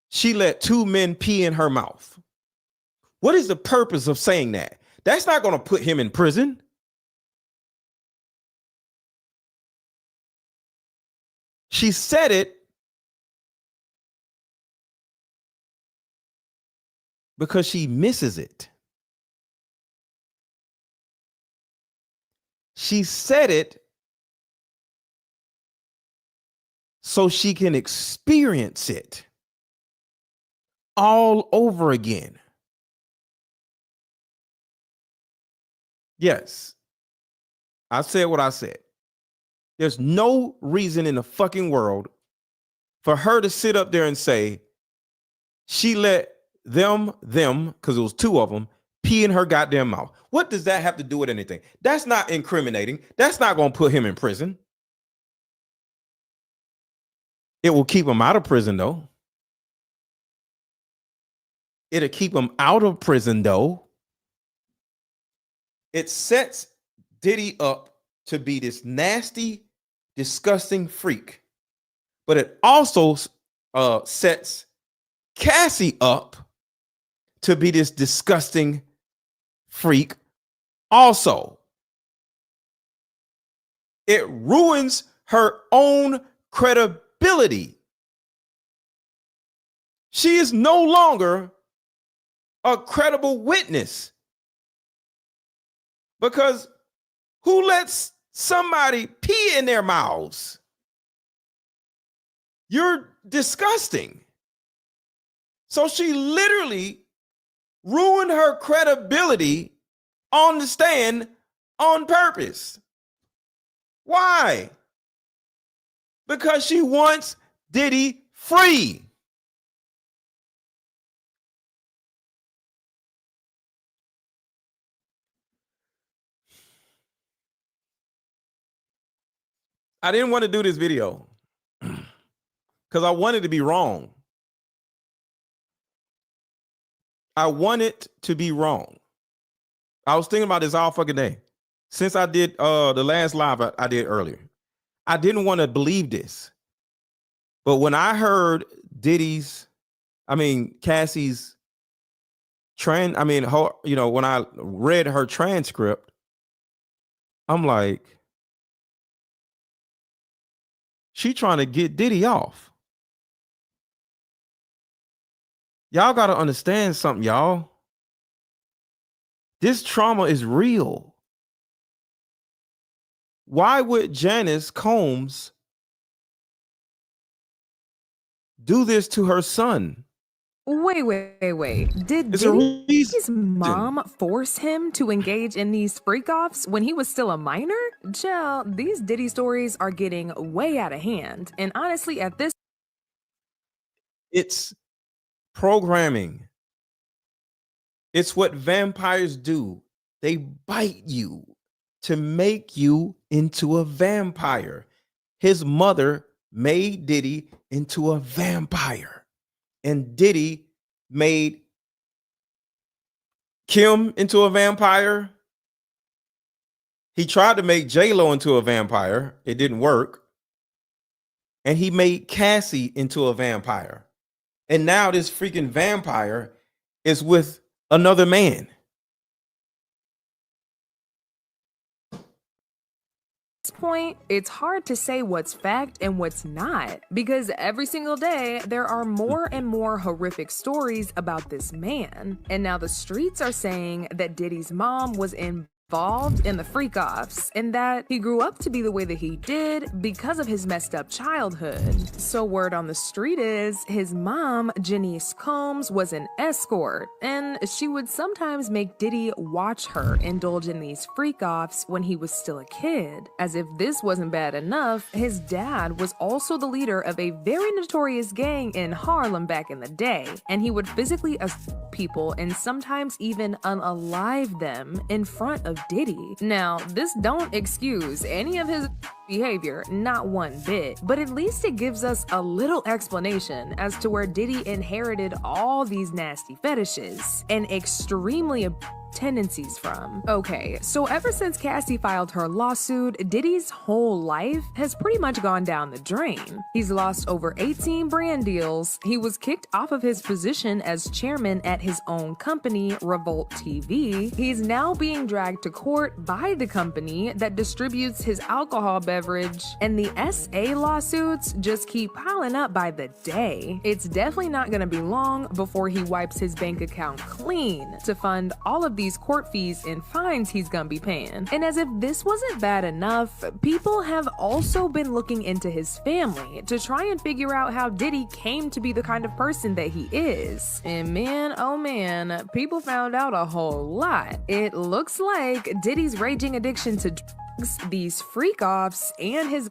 she let two men pee in her mouth? What is the purpose of saying that? That's not going to put him in prison. She said it because she misses it. She said it so she can experience it all over again. Yes, I said what I said. There's no reason in the fucking world for her to sit up there and say she let them, because it was two of them, pee in her goddamn mouth. What does that have to do with anything? That's not incriminating. That's not going to put him in prison. It will keep him out of prison, though. It'll keep him out of prison, though. It sets Diddy up to be this nasty, disgusting freak. But it also sets Cassie up to be this disgusting freak also. It ruins her own credibility. She is no longer a credible witness. Because who lets somebody pee in their mouths? You're disgusting. So she literally ruined her credibility on the stand on purpose. Why? Because she wants Diddy free. I didn't want to do this video because I wanted to be wrong. I wanted to be wrong. I was thinking about this all fucking day. Since I did the last live I did earlier. I didn't want to believe this. But when I heard Cassie's when I read her transcript, I'm like, she trying to get Diddy off. Y'all got to understand something, y'all. This trauma is real. Why would Janice Combs do this to her son? Wait. Did There's a Diddy's reason. mom force him to engage in these freak-offs when he was still a minor? Jel, these Diddy stories are getting way out of hand. And honestly, at this... It's programming. It's what vampires do. They bite you to make you into a vampire. His mother made Diddy into a vampire. and Diddy made Kim into a vampire. He tried to make J-Lo into a vampire. It didn't work. And he made Cassie into a vampire. And now this freaking vampire is with another man. Point, it's hard to say what's fact and what's not, because every single day there are more and more horrific stories about this man. And now the streets are saying that Diddy's mom was involved in the freak-offs and that he grew up to be the way that he did because of his messed up childhood. So word on the street is his mom, Janice Combs, was an escort, and she would sometimes make Diddy watch her indulge in these freak-offs when he was still a kid. As if this wasn't bad enough, his dad was also the leader of a very notorious gang in Harlem back in the day, and he would physically assault people and sometimes even unalive them in front of Diddy. Now, this don't excuse any of his behavior, not one bit, but at least it gives us a little explanation as to where Diddy inherited all these nasty fetishes and extremely tendencies from. Okay, so ever since Cassie filed her lawsuit, Diddy's whole life has pretty much gone down the drain. He's lost over 18 brand deals. He was kicked off of his position as chairman at his own company, Revolt TV. He's now being dragged to court by the company that distributes his alcohol beverage, and the SA lawsuits just keep piling up by the day. It's definitely not gonna be long before he wipes his bank account clean to fund all of these court fees and fines he's gonna be paying. And as if this wasn't bad enough, people have also been looking into his family to try and figure out how Diddy came to be the kind of person that he is. And man, oh man, people found out a whole lot. It looks like Diddy's raging addiction to drugs, these freak-offs, and his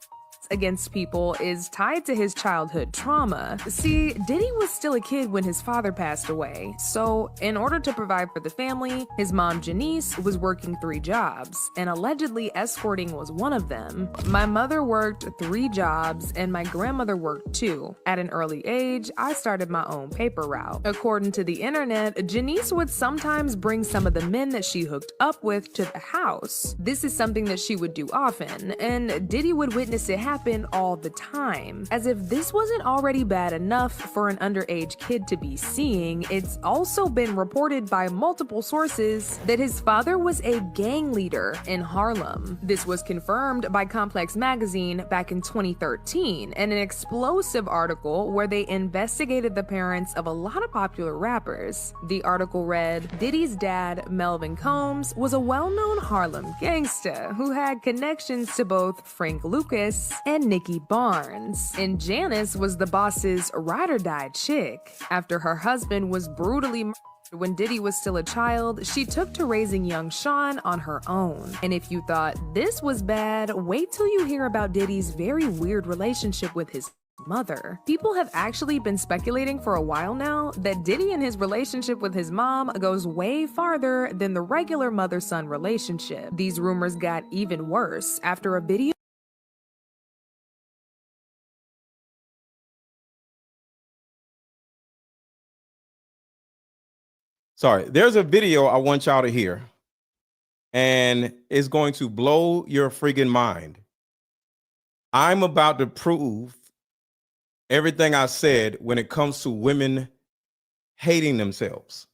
against people is tied to his childhood trauma. See, Diddy was still a kid when his father passed away, so in order to provide for the family, his mom Janice was working 3 jobs, and allegedly escorting was one of them. My mother worked 3 jobs, and my grandmother worked 2. At an early age, I started my own paper route. According to the internet, Janice would sometimes bring some of the men that she hooked up with to the house. This is something that she would do often, and Diddy would witness it happen all the time. As if this wasn't already bad enough for an underage kid to be seeing, it's also been reported by multiple sources that his father was a gang leader in Harlem. This was confirmed by Complex Magazine back in 2013 in an explosive article where they investigated the parents of a lot of popular rappers. The article read, Diddy's dad, Melvin Combs, was a well-known Harlem gangster who had connections to both Frank Lucas and Nikki Barnes. And Janice was the boss's ride-or-die chick. After her husband was brutally murdered when Diddy was still a child, she took to raising young Sean on her own. And if you thought this was bad, wait till you hear about Diddy's very weird relationship with his mother. People have actually been speculating for a while now that Diddy and his relationship with his mom goes way farther than the regular mother-son relationship. These rumors got even worse after a video Sorry, there's a video I want y'all to hear, and it's going to blow your freaking mind. I'm about to prove everything I said when it comes to women hating themselves.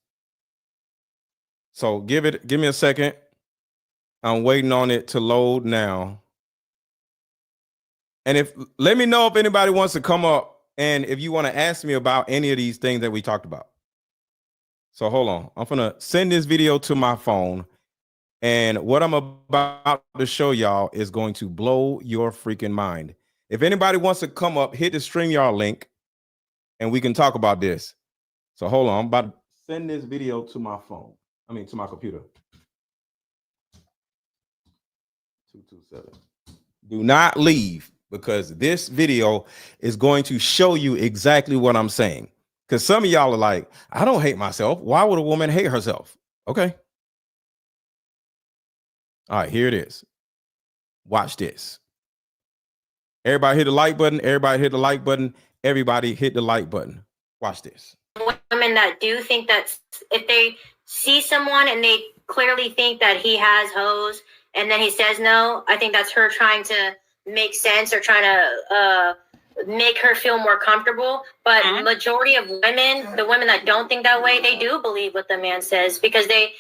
So give me a second. I'm waiting on it to load now. And let me know if anybody wants to come up and if you want to ask me about any of these things that we talked about. So hold on. I'm going to send this video to my phone. And what I'm about to show y'all is going to blow your freaking mind. If anybody wants to come up, hit the StreamYard link and we can talk about this. So hold on. I'm about to send this video to my phone. To my computer. 227. Do not leave, because this video is going to show you exactly what I'm saying. Because some of y'all are like, I don't hate myself. Why would a woman hate herself? Okay. All right, here it is. Watch this. Everybody hit the like button. Everybody hit the like button. Everybody hit the like button. Watch this. Women that do think that if they see someone and they clearly think that he has hoes and then he says no, I think that's her trying to make sense or trying to make her feel more comfortable. But majority of women, the women that don't think that way, they do believe what the man says because they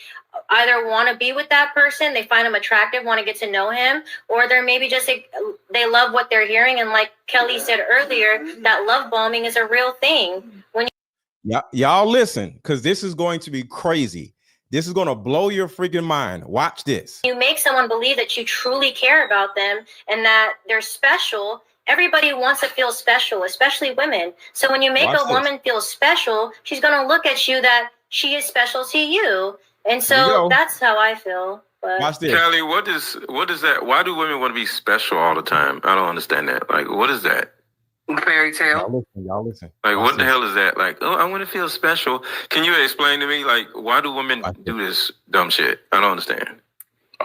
either want to be with that person, they find him attractive, want to get to know him, or they're maybe just they love what they're hearing. And like Kelly said earlier, that love bombing is a real thing. When y'all listen, because this is going to be crazy. This is going to blow your freaking mind. Watch this. You make someone believe that you truly care about them and that they're special. Everybody wants to feel special, especially women. So when you make a woman feel special, she's going to look at you that she is special to you. And so that's how I feel. But watch this. Kelly, what is that? Why do women want to be special all the time? I don't understand that. Like, what is that? Fairy tale. Y'all listen. Like, what the hell is that? Like, oh, I want to feel special. Can you explain to me, like, why do women do this dumb shit? I don't understand.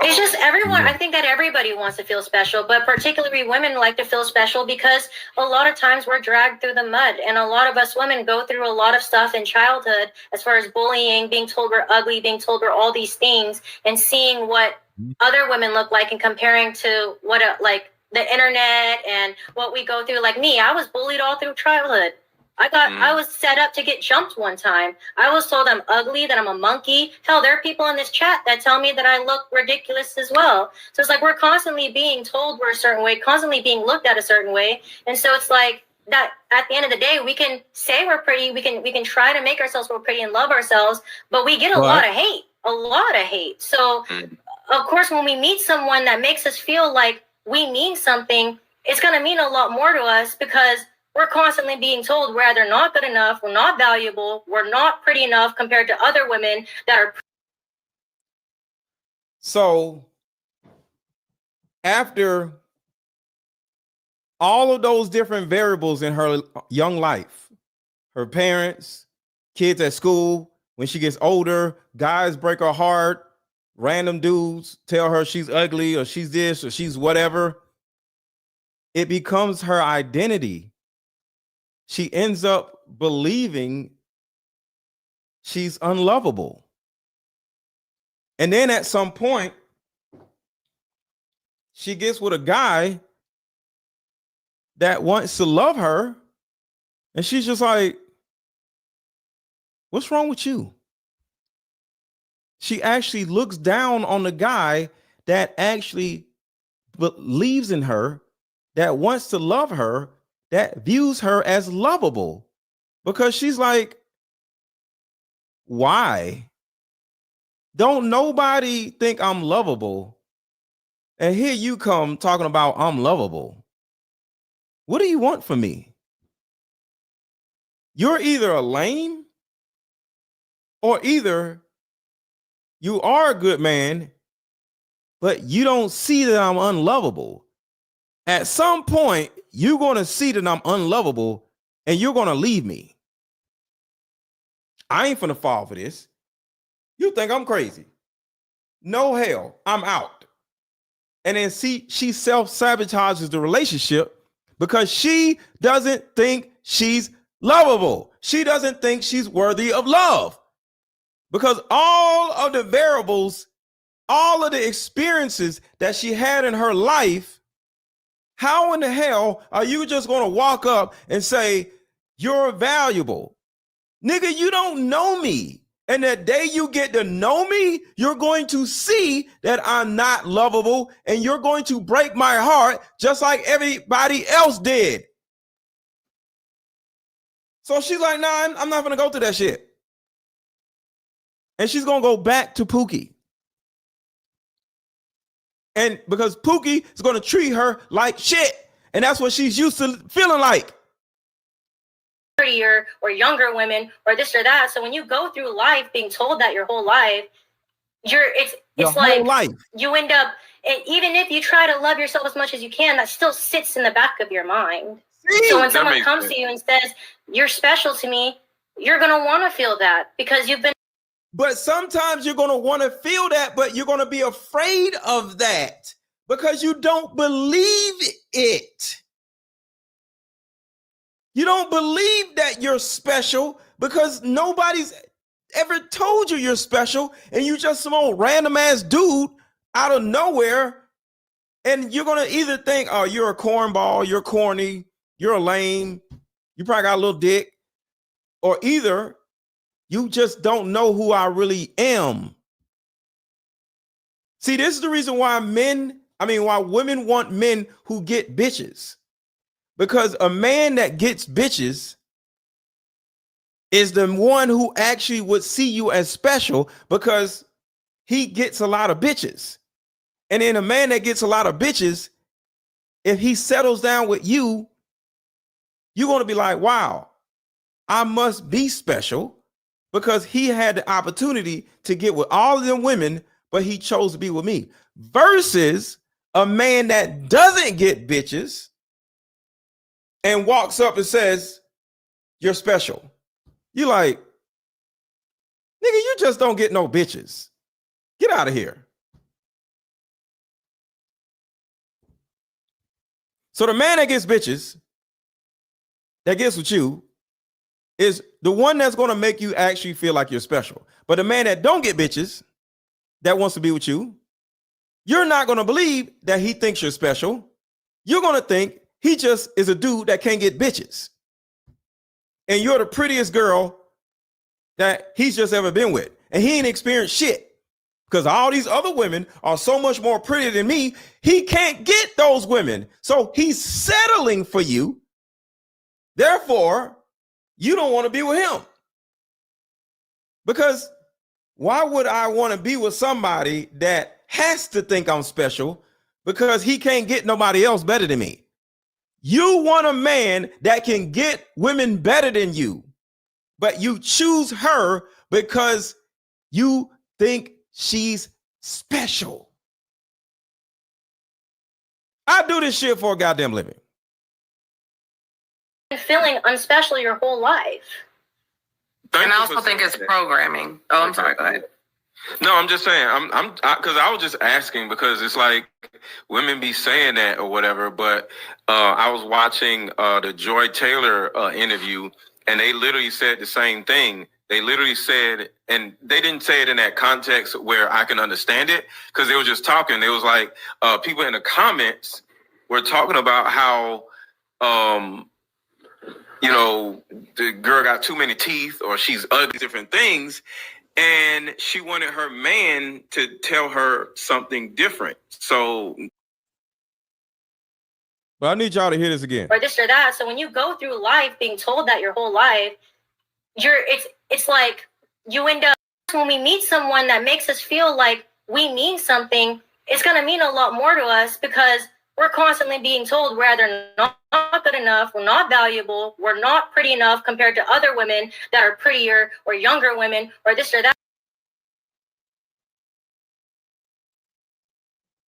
It's just everyone. I think that everybody wants to feel special, but particularly women like to feel special because a lot of times we're dragged through the mud. And a lot of us women go through a lot of stuff in childhood as far as bullying, being told we're ugly, being told we're all these things, and seeing what other women look like and comparing to what like the internet and what we go through. Like me, I was bullied all through childhood. I was set up to get jumped one time. I was told I'm ugly, that I'm a monkey. Hell, there are people in this chat that tell me that I look ridiculous as well. So it's like we're constantly being told we're a certain way, constantly being looked at a certain way. And so it's like that at the end of the day, we can say we're pretty, we can try to make ourselves feel pretty and love ourselves, but we get a lot of hate. So of course, when we meet someone that makes us feel like we mean something, it's going to mean a lot more to us because we're constantly being told we're either not good enough, we're not valuable, we're not pretty enough compared to other women that are. So after all of those different variables in her young life, her parents, kids at school, when she gets older, guys break her heart, random dudes tell her she's ugly or she's this or she's whatever, it becomes her identity. She ends up believing she's unlovable. And then at some point, she gets with a guy that wants to love her. And she's just like, what's wrong with you? She actually looks down on the guy that actually believes in her, that wants to love her, that views her as lovable, because she's like, why? Don't nobody think I'm lovable? And here you come talking about I'm lovable. What do you want from me? You're either a lame or either you are a good man, but you don't see that I'm unlovable. At some point, you're going to see that I'm unlovable and you're going to leave me. I ain't finna fall for this. You think I'm crazy? No hell, I'm out. And then she self-sabotages the relationship because she doesn't think she's lovable. She doesn't think she's worthy of love. Because all of the variables, all of the experiences that she had in her life, how in the hell are you just going to walk up and say, you're valuable? Nigga, you don't know me. And the day you get to know me, you're going to see that I'm not lovable and you're going to break my heart just like everybody else did. So she's like, nah, I'm not going to go through that shit. And she's going to go back to Pookie. And because Pookie is going to treat her like shit. And that's what she's used to feeling like. Or younger women or this or that. So when you go through life being told that your whole life, it's like life. You end up, even if you try to love yourself as much as you can, that still sits in the back of your mind. So when someone comes to you and says, you're special to me, you're going to want to feel that because you've been. But sometimes you're going to want to feel that, but you're going to be afraid of that because you don't believe it. You don't believe that you're special because nobody's ever told you you're special, and you just some old random ass dude out of nowhere. And you're going to either think, oh, you're a cornball, you're corny, you're a lame, you probably got a little dick, or either you just don't know who I really am. See, this is the reason why why women want men who get bitches. Because a man that gets bitches is the one who actually would see you as special because he gets a lot of bitches. And then a man that gets a lot of bitches, if he settles down with you, you're going to be like, wow, I must be special because he had the opportunity to get with all of them women, but he chose to be with me. Versus a man that doesn't get bitches and walks up and says, you're special. You like, nigga, you just don't get no bitches. Get out of here. So the man that gets bitches, that gets with you, is the one that's going to make you actually feel like you're special. But the man that don't get bitches, that wants to be with you, you're not going to believe that he thinks you're special. You're going to think he just is a dude that can't get bitches. And you're the prettiest girl that he's just ever been with. And he ain't experienced shit. Because all these other women are so much more pretty than me, he can't get those women. So he's settling for you. Therefore, you don't want to be with him. Because why would I want to be with somebody that has to think I'm special because he can't get nobody else better than me? You want a man that can get women better than you, but you choose her because you think she's special. I do this shit for a goddamn living. Feeling unspecial your whole life. And I also think it's programming. Oh, I'm sorry. Go ahead. No, I'm just saying. Because I was just asking because it's like women be saying that or whatever. But I was watching the Joy Taylor interview, and they literally said the same thing. They literally said, and they didn't say it in that context where I can understand it, because they were just talking. It was like people in the comments were talking about how, the girl got too many teeth or she's ugly, different things. And she wanted her man to tell her something different. So. But I need y'all to hear this again. Or this or that. So when you go through life being told that your whole life, it's like you end up, when we meet someone that makes us feel like we mean something, it's going to mean a lot more to us because we're constantly being told we're either not good enough, we're not valuable, we're not pretty enough compared to other women that are prettier or younger women or this or that.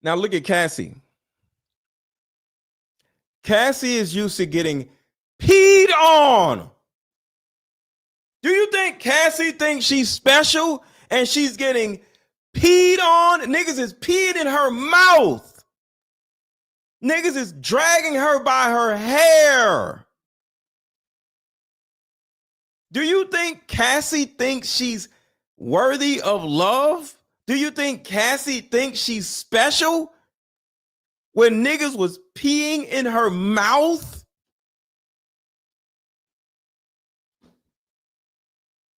Now look at Cassie. Cassie is used to getting peed on. Do you think Cassie thinks she's special and she's getting peed on? Niggas is peeing in her mouth. Niggas is dragging her by her hair. Do you think Cassie thinks she's worthy of love? Do you think Cassie thinks she's special when niggas was peeing in her mouth?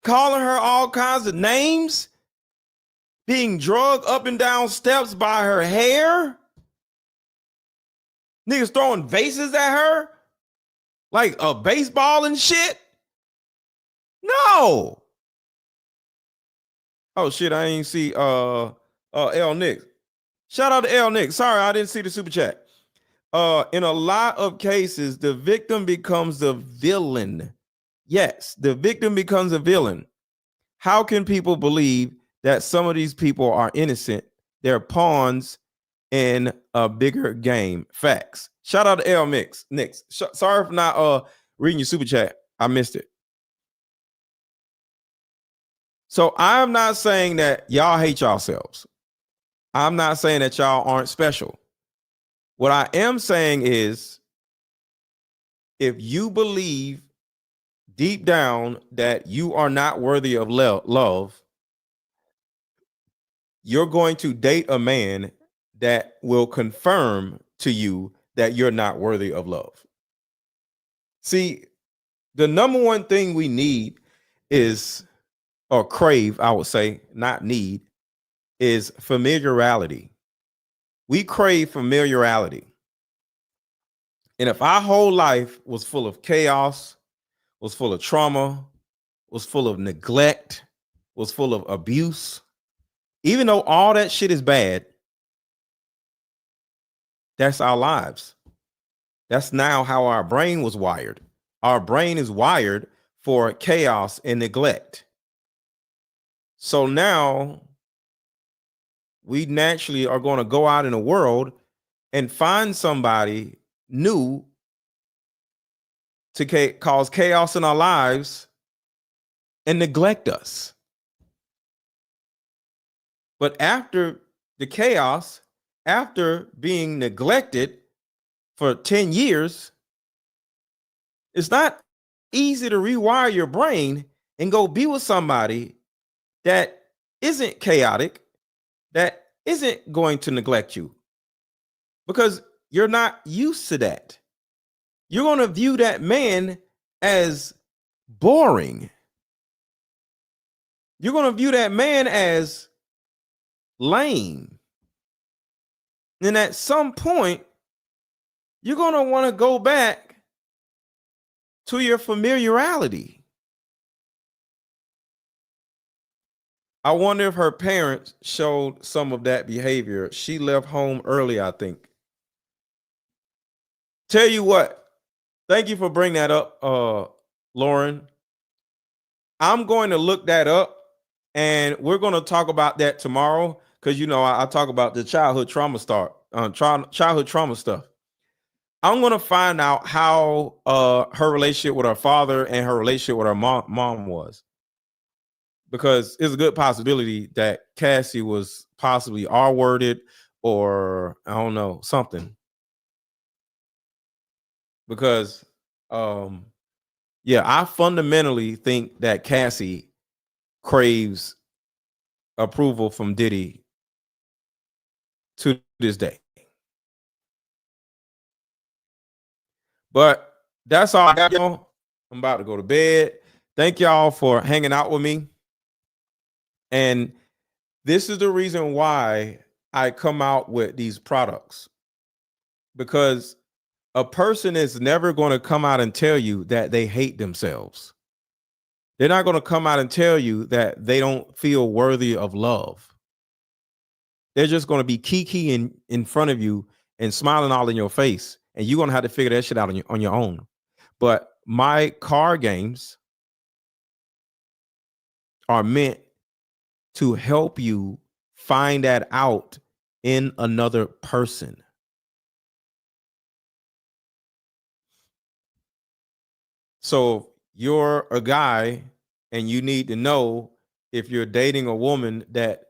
Calling her all kinds of names? Being drugged up and down steps by her hair? Niggas throwing vases at her? Like a baseball and shit? No. Oh shit, I ain't see L Nick. Shout out to L Nick. Sorry, I didn't see the super chat. In a lot of cases, the victim becomes the villain. Yes, the victim becomes a villain. How can people believe that some of these people are innocent? They're pawns in a bigger game. Facts. Shout out to L Mix. Nix. Sorry for not reading your super chat. I missed it. So I'm not saying that y'all hate yourselves. I'm not saying that y'all aren't special. What I am saying is if you believe deep down that you are not worthy of love, you're going to date a man that will confirm to you that you're not worthy of love. See, the number one thing we need is, or crave, I would say, not need, is familiarity. We crave familiarity. And if our whole life was full of chaos, was full of trauma, was full of neglect, was full of abuse, even though all that shit is bad, that's our lives. That's now how our brain was wired. Our brain is wired for chaos and neglect. So now we naturally are going to go out in the world and find somebody new to cause chaos in our lives and neglect us. But after the chaos, after being neglected for 10 years, it's not easy to rewire your brain and go be with somebody that isn't chaotic, that isn't going to neglect you, because you're not used to that. You're going to view that man as boring. You're going to view that man as lame. And at some point, you're going to want to go back to your familiarity. I wonder if her parents showed some of that behavior. She left home early, I think. Tell you what, thank you for bringing that up, Lauren. I'm going to look that up, and we're going to talk about that tomorrow, because you know I talk about the childhood trauma stuff. I'm going to find out how her relationship with her father and her relationship with her mom was, because it's a good possibility that Cassie was possibly R-worded, or I don't know, something. Because yeah, I fundamentally think that Cassie craves approval from Diddy to this day. But that's all I got, y'all. I'm about to go to bed. Thank y'all for hanging out with me. And this is the reason why I come out with these products, because a person is never going to come out and tell you that they hate themselves. They're not going to come out and tell you that they don't feel worthy of love. They're just going to be kiki in front of you and smiling all in your face. And you're going to have to figure that shit out on your own. But my card games are meant to help you find that out in another person. So you're a guy and you need to know if you're dating a woman that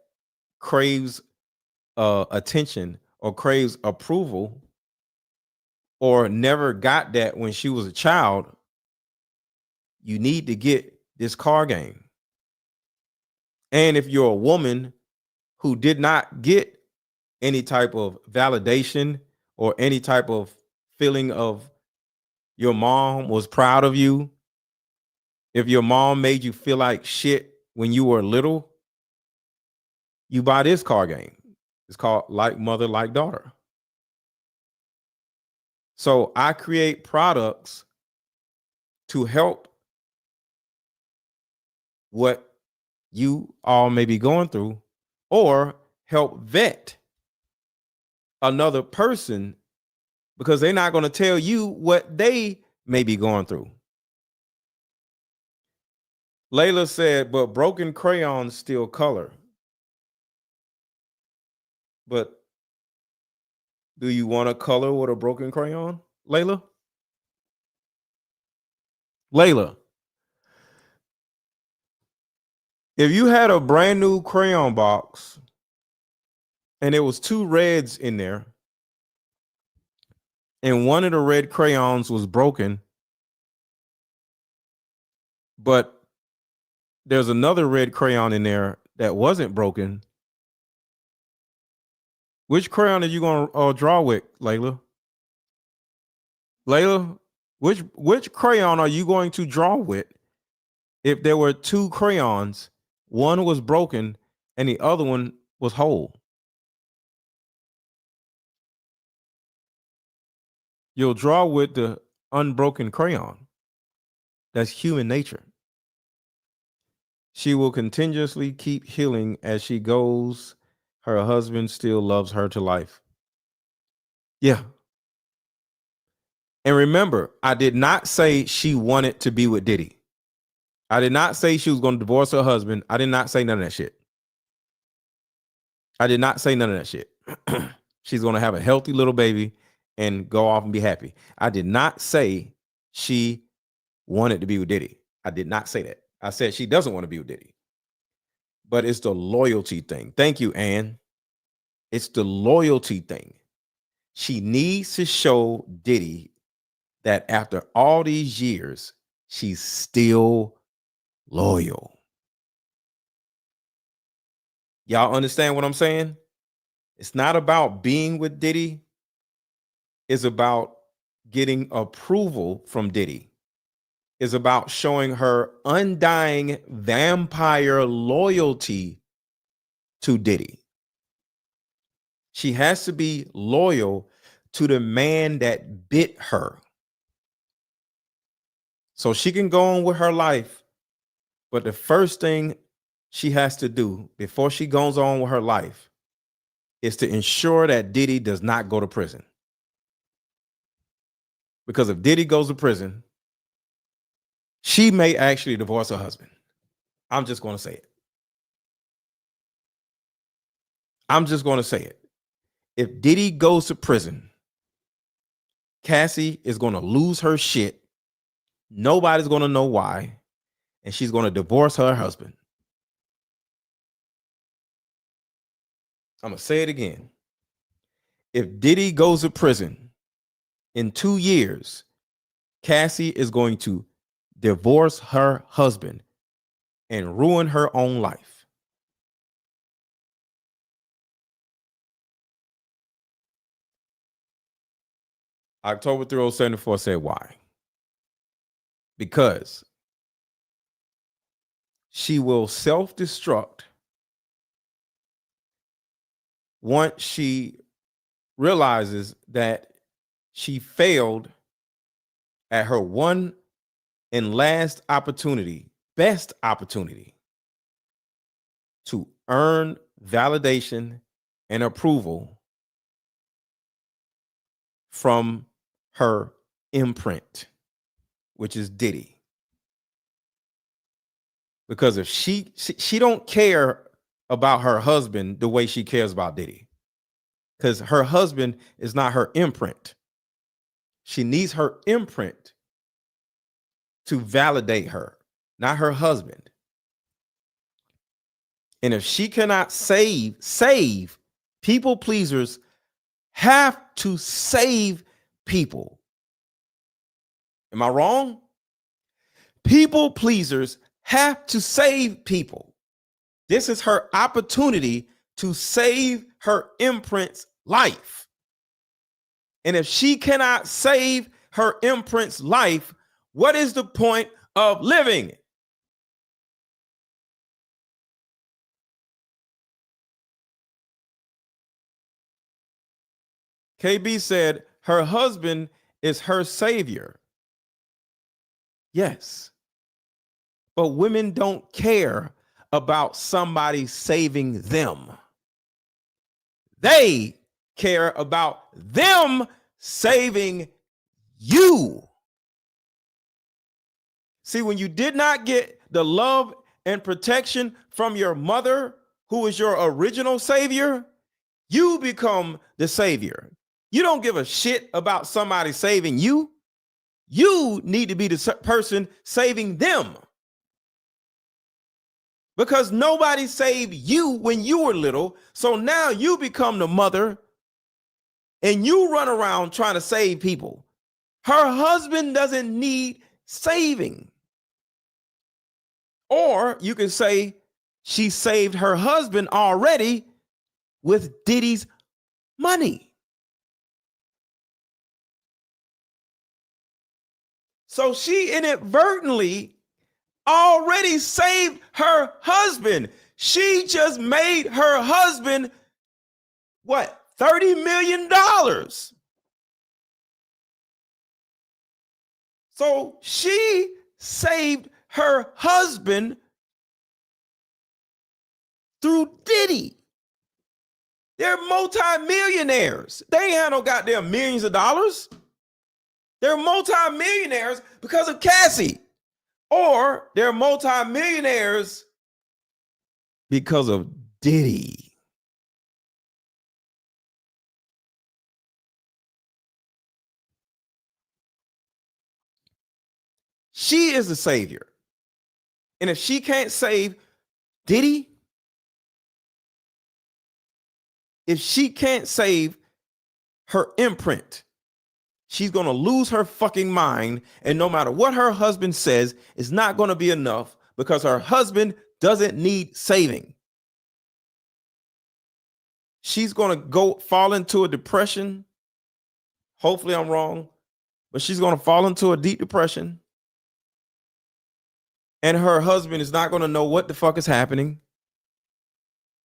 craves attention or craves approval, or never got that when she was a child, you need to get this card game. And if you're a woman who did not get any type of validation or any type of feeling of your mom was proud of you, if your mom made you feel like shit when you were little, you buy this card game. It's called Like Mother, Like Daughter. So I create products to help what you all may be going through, or help vet another person, because they're not going to tell you what they may be going through. Layla said, but broken crayons still color. But do you want to color with a broken crayon, Layla? Layla, if you had a brand new crayon box and there was 2 reds in there, and one of the red crayons was broken, But there's another red crayon in there that wasn't broken. Which crayon are you going to draw with, Layla? Layla, which crayon are you going to draw with if there were two crayons, one was broken and the other one was whole? You'll draw with the unbroken crayon. That's human nature. She will continuously keep healing as she goes. Her husband still loves her to life. Yeah. And remember, I did not say she wanted to be with Diddy. I did not say she was going to divorce her husband. I did not say none of that shit. I did not say none of that shit. She's going to have a healthy little baby and go off and be happy. I did not say she wanted to be with Diddy. I did not say that. I said she doesn't want to be with Diddy. But it's the loyalty thing. Thank you, Ann. It's the loyalty thing. She needs to show Diddy that after all these years, she's still loyal. Y'all understand what I'm saying? It's not about being with Diddy. It's about getting approval from Diddy. It's about showing her undying vampire loyalty to Diddy. She has to be loyal to the man that bit her. So she can go on with her life. But the first thing she has to do before she goes on with her life is to ensure that Diddy does not go to prison. Because if Diddy goes to prison, she may actually divorce her husband. I'm just going to say it. I'm just going to say it. If Diddy goes to prison, Cassie is going to lose her shit. Nobody's going to know why. And she's going to divorce her husband. I'm going to say it again. If Diddy goes to prison in 2 years, Cassie is going to divorce her husband and ruin her own life. October 3074 said why? Because she will self-destruct once she realizes that she failed at her one and last opportunity, best opportunity to earn validation and approval from her imprint, which is Diddy. Because if she don't care about her husband the way she cares about Diddy, because her husband is not her imprint. She needs her imprint to validate her, not her husband. And if she cannot save, people pleasers have to save people. Am I wrong? People pleasers have to save people. This is her opportunity to save her imprint's life. And if she cannot save her imprint's life, what is the point of living? KB said her husband is her savior. Yes. But women don't care about somebody saving them. They care about them saving you. See, when you did not get the love and protection from your mother, who is your original savior, you become the savior. You don't give a shit about somebody saving you. You need to be the person saving them. Because nobody saved you when you were little. So now you become the mother and you run around trying to save people. Her husband doesn't need saving. Or you can say she saved her husband already with Diddy's money. So she inadvertently already saved her husband. She just made her husband, what, $30 million. So she saved her husband through Diddy. They're multimillionaires. They ain't had no goddamn millions of dollars. They're multimillionaires because of Cassie. Or they're multimillionaires because of Diddy. She is the savior. And if she can't save Diddy, if she can't save her imprint, she's going to lose her fucking mind. And no matter what her husband says, it's not going to be enough because her husband doesn't need saving. She's going to go fall into a depression. Hopefully I'm wrong, but she's going to fall into a deep depression. And her husband is not going to know what the fuck is happening.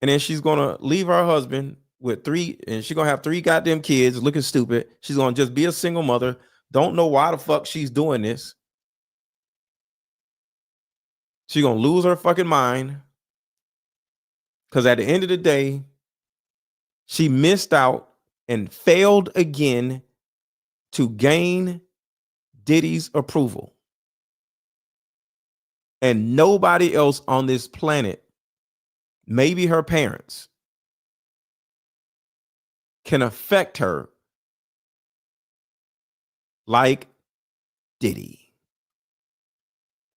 And then she's going to leave her husband with 3, and she's going to have 3 goddamn kids looking stupid. She's going to just be a single mother. Don't know why the fuck she's doing this. She's going to lose her fucking mind. Because at the end of the day, she missed out and failed again to gain Diddy's approval. And nobody else on this planet, maybe her parents, can affect her like Diddy.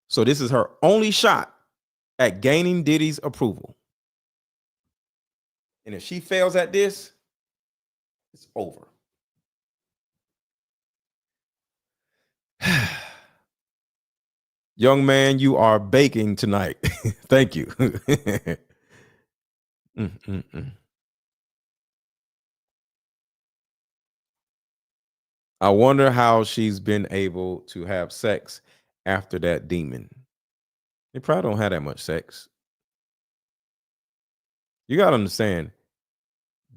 So this is her only shot at gaining Diddy's approval. And if she fails at this, it's over. Young man, you are baking tonight. Thank you. I wonder how she's been able to have sex after that demon. They probably don't have that much sex. You got to understand,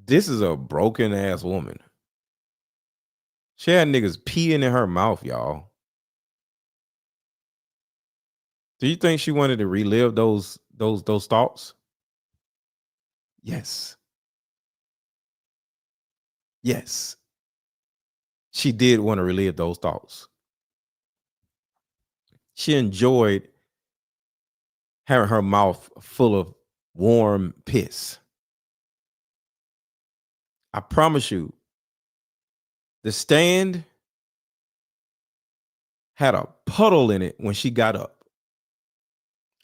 this is a broken ass woman. She had niggas peeing in her mouth, y'all. Do you think she wanted to relive those thoughts? Yes. Yes. She did want to relive those thoughts. She enjoyed having her mouth full of warm piss. I promise you, the stand had a puddle in it when she got up.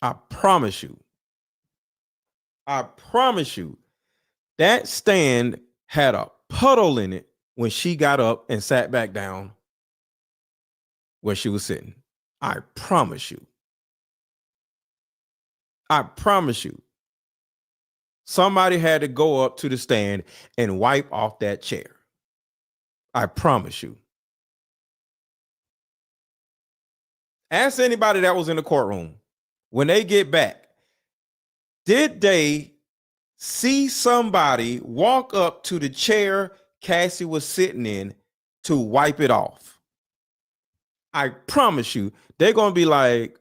I promise you. I promise you. That stand had a puddle in it when she got up and sat back down where she was sitting. I promise you. I promise you. Somebody had to go up to the stand and wipe off that chair. I promise you. Ask anybody that was in the courtroom. When they get back, did they see somebody walk up to the chair Cassie was sitting in to wipe it off? I promise you, they're going to be like,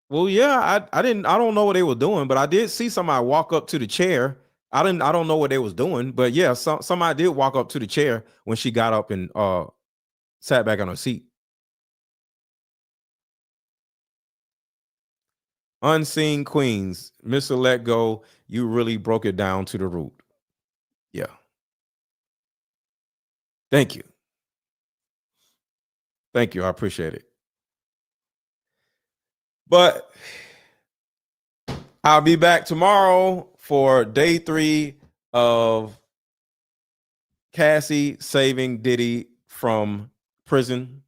well, yeah, I don't know what they were doing, but I did see somebody walk up to the chair. I don't know what they was doing, but yeah, somebody did walk up to the chair when she got up and sat back on her seat. Unseen Queens, Mr. Let Go, you really broke it down to the root. Yeah. Thank you. Thank you. I appreciate it. But I'll be back tomorrow for day 3 of Cassie saving Diddy from prison.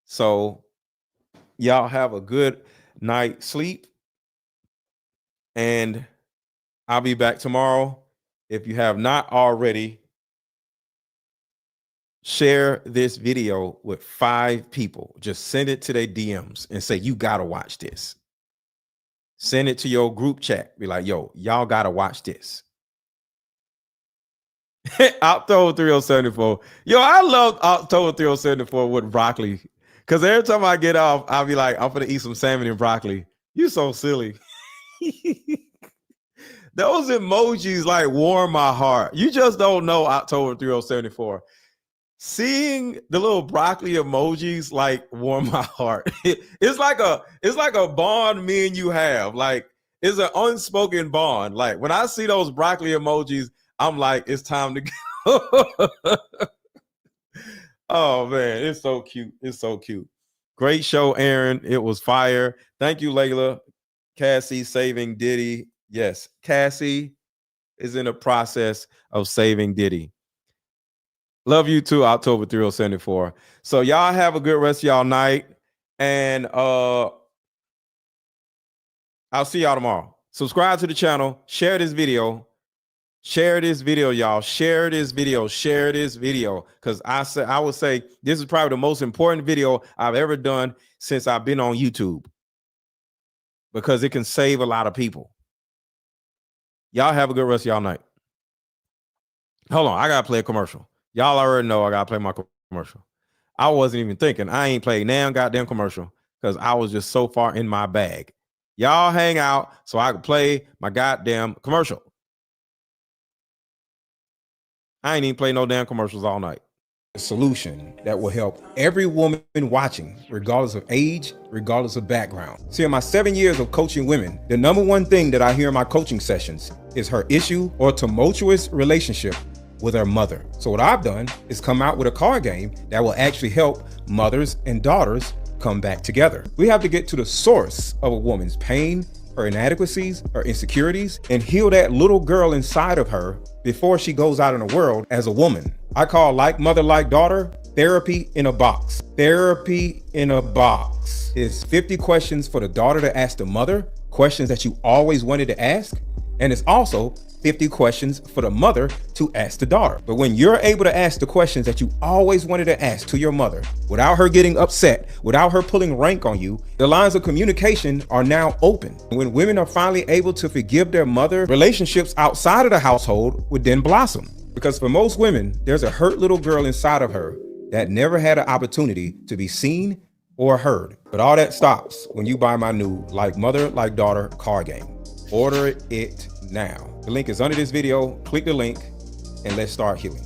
So Y'all have a good night sleep. And I'll be back tomorrow. If you have not already, share this video with 5 people. Just send it to their DMs and say, you got to watch this. Send it to your group chat. Be like, yo, y'all got to watch this. October 3074. Yo, I love October 3074 with broccoli. Because every time I get off, I'll be like, I'm going to eat some salmon and broccoli. You so silly. Those emojis like warm my heart. You just don't know October 3074. Seeing the little broccoli emojis like warm my heart. It's like a bond me and you have. Like it's an unspoken bond. Like when I see those broccoli emojis, I'm like, it's time to go. Oh man, it's so cute. It's so cute. Great show, Aaron. It was fire. Thank you, Layla. Cassie saving Diddy. Yes, Cassie is in the process of saving Diddy. Love you too, October 3074. So y'all have a good rest of y'all night. And I'll see y'all tomorrow. Subscribe to the channel. Share this video. Share this video, y'all. Share this video. Share this video. Because I would say this is probably the most important video I've ever done since I've been on YouTube. Because it can save a lot of people. Y'all have a good rest of y'all night. Hold on, I gotta play a commercial. Y'all already know I gotta play my commercial. I wasn't even thinking. I ain't played damn goddamn commercial because I was just so far in my bag. Y'all hang out so I can play my goddamn commercial. I ain't even play no damn commercials all night. A solution that will help every woman watching, regardless of age, regardless of background. See, in my 7 years of coaching women, the number one thing that I hear in my coaching sessions is her issue or tumultuous relationship with her mother. So what I've done is come out with a card game that will actually help mothers and daughters come back together. We have to get to the source of a woman's pain, her inadequacies, her insecurities, and heal that little girl inside of her before she goes out in the world as a woman. I call Like Mother, Like Daughter, therapy in a box. Therapy in a box is 50 questions for the daughter to ask the mother, questions that you always wanted to ask. And it's also 50 questions for the mother to ask the daughter. But when you're able to ask the questions that you always wanted to ask to your mother without her getting upset, without her pulling rank on you, the lines of communication are now open. When women are finally able to forgive their mother, relationships outside of the household would then blossom. Because for most women, there's a hurt little girl inside of her that never had an opportunity to be seen or heard. But all that stops when you buy my new Like Mother, Like Daughter card game. Order it now. The link is under this video. Click the link and let's start healing.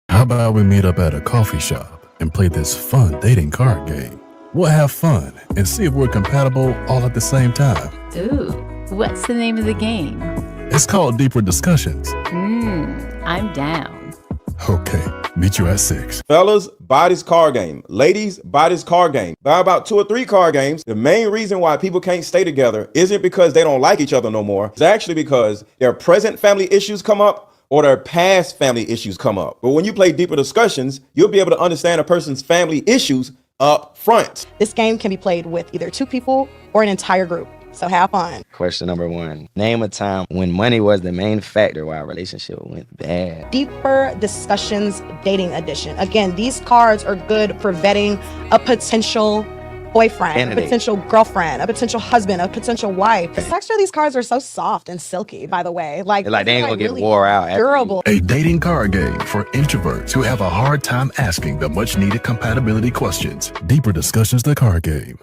How about we meet up at a coffee shop and play this fun dating card game? We'll have fun and see if we're compatible all at the same time. Ooh, what's the name of the game? It's called Deeper Discussions. I'm down. Okay, meet you at 6. Fellas, buy this card game. Ladies, buy this card game. Buy about 2 or 3 card games. The main reason why people can't stay together isn't because they don't like each other no more. It's actually because their present family issues come up or their past family issues come up. But when you play Deeper Discussions, you'll be able to understand a person's family issues up front. This game can be played with either 2 people or an entire group. So have fun. Question number 1. Name a time when money was the main factor why a relationship went bad. Deeper Discussions Dating Edition. Again, these cards are good for vetting a potential boyfriend, a potential girlfriend, a potential husband, a potential wife. The texture of these cards are so soft and silky, by the way. Like they ain't gonna get really wore out. Durable. A dating card game for introverts who have a hard time asking the much needed compatibility questions. Deeper Discussions, the card game.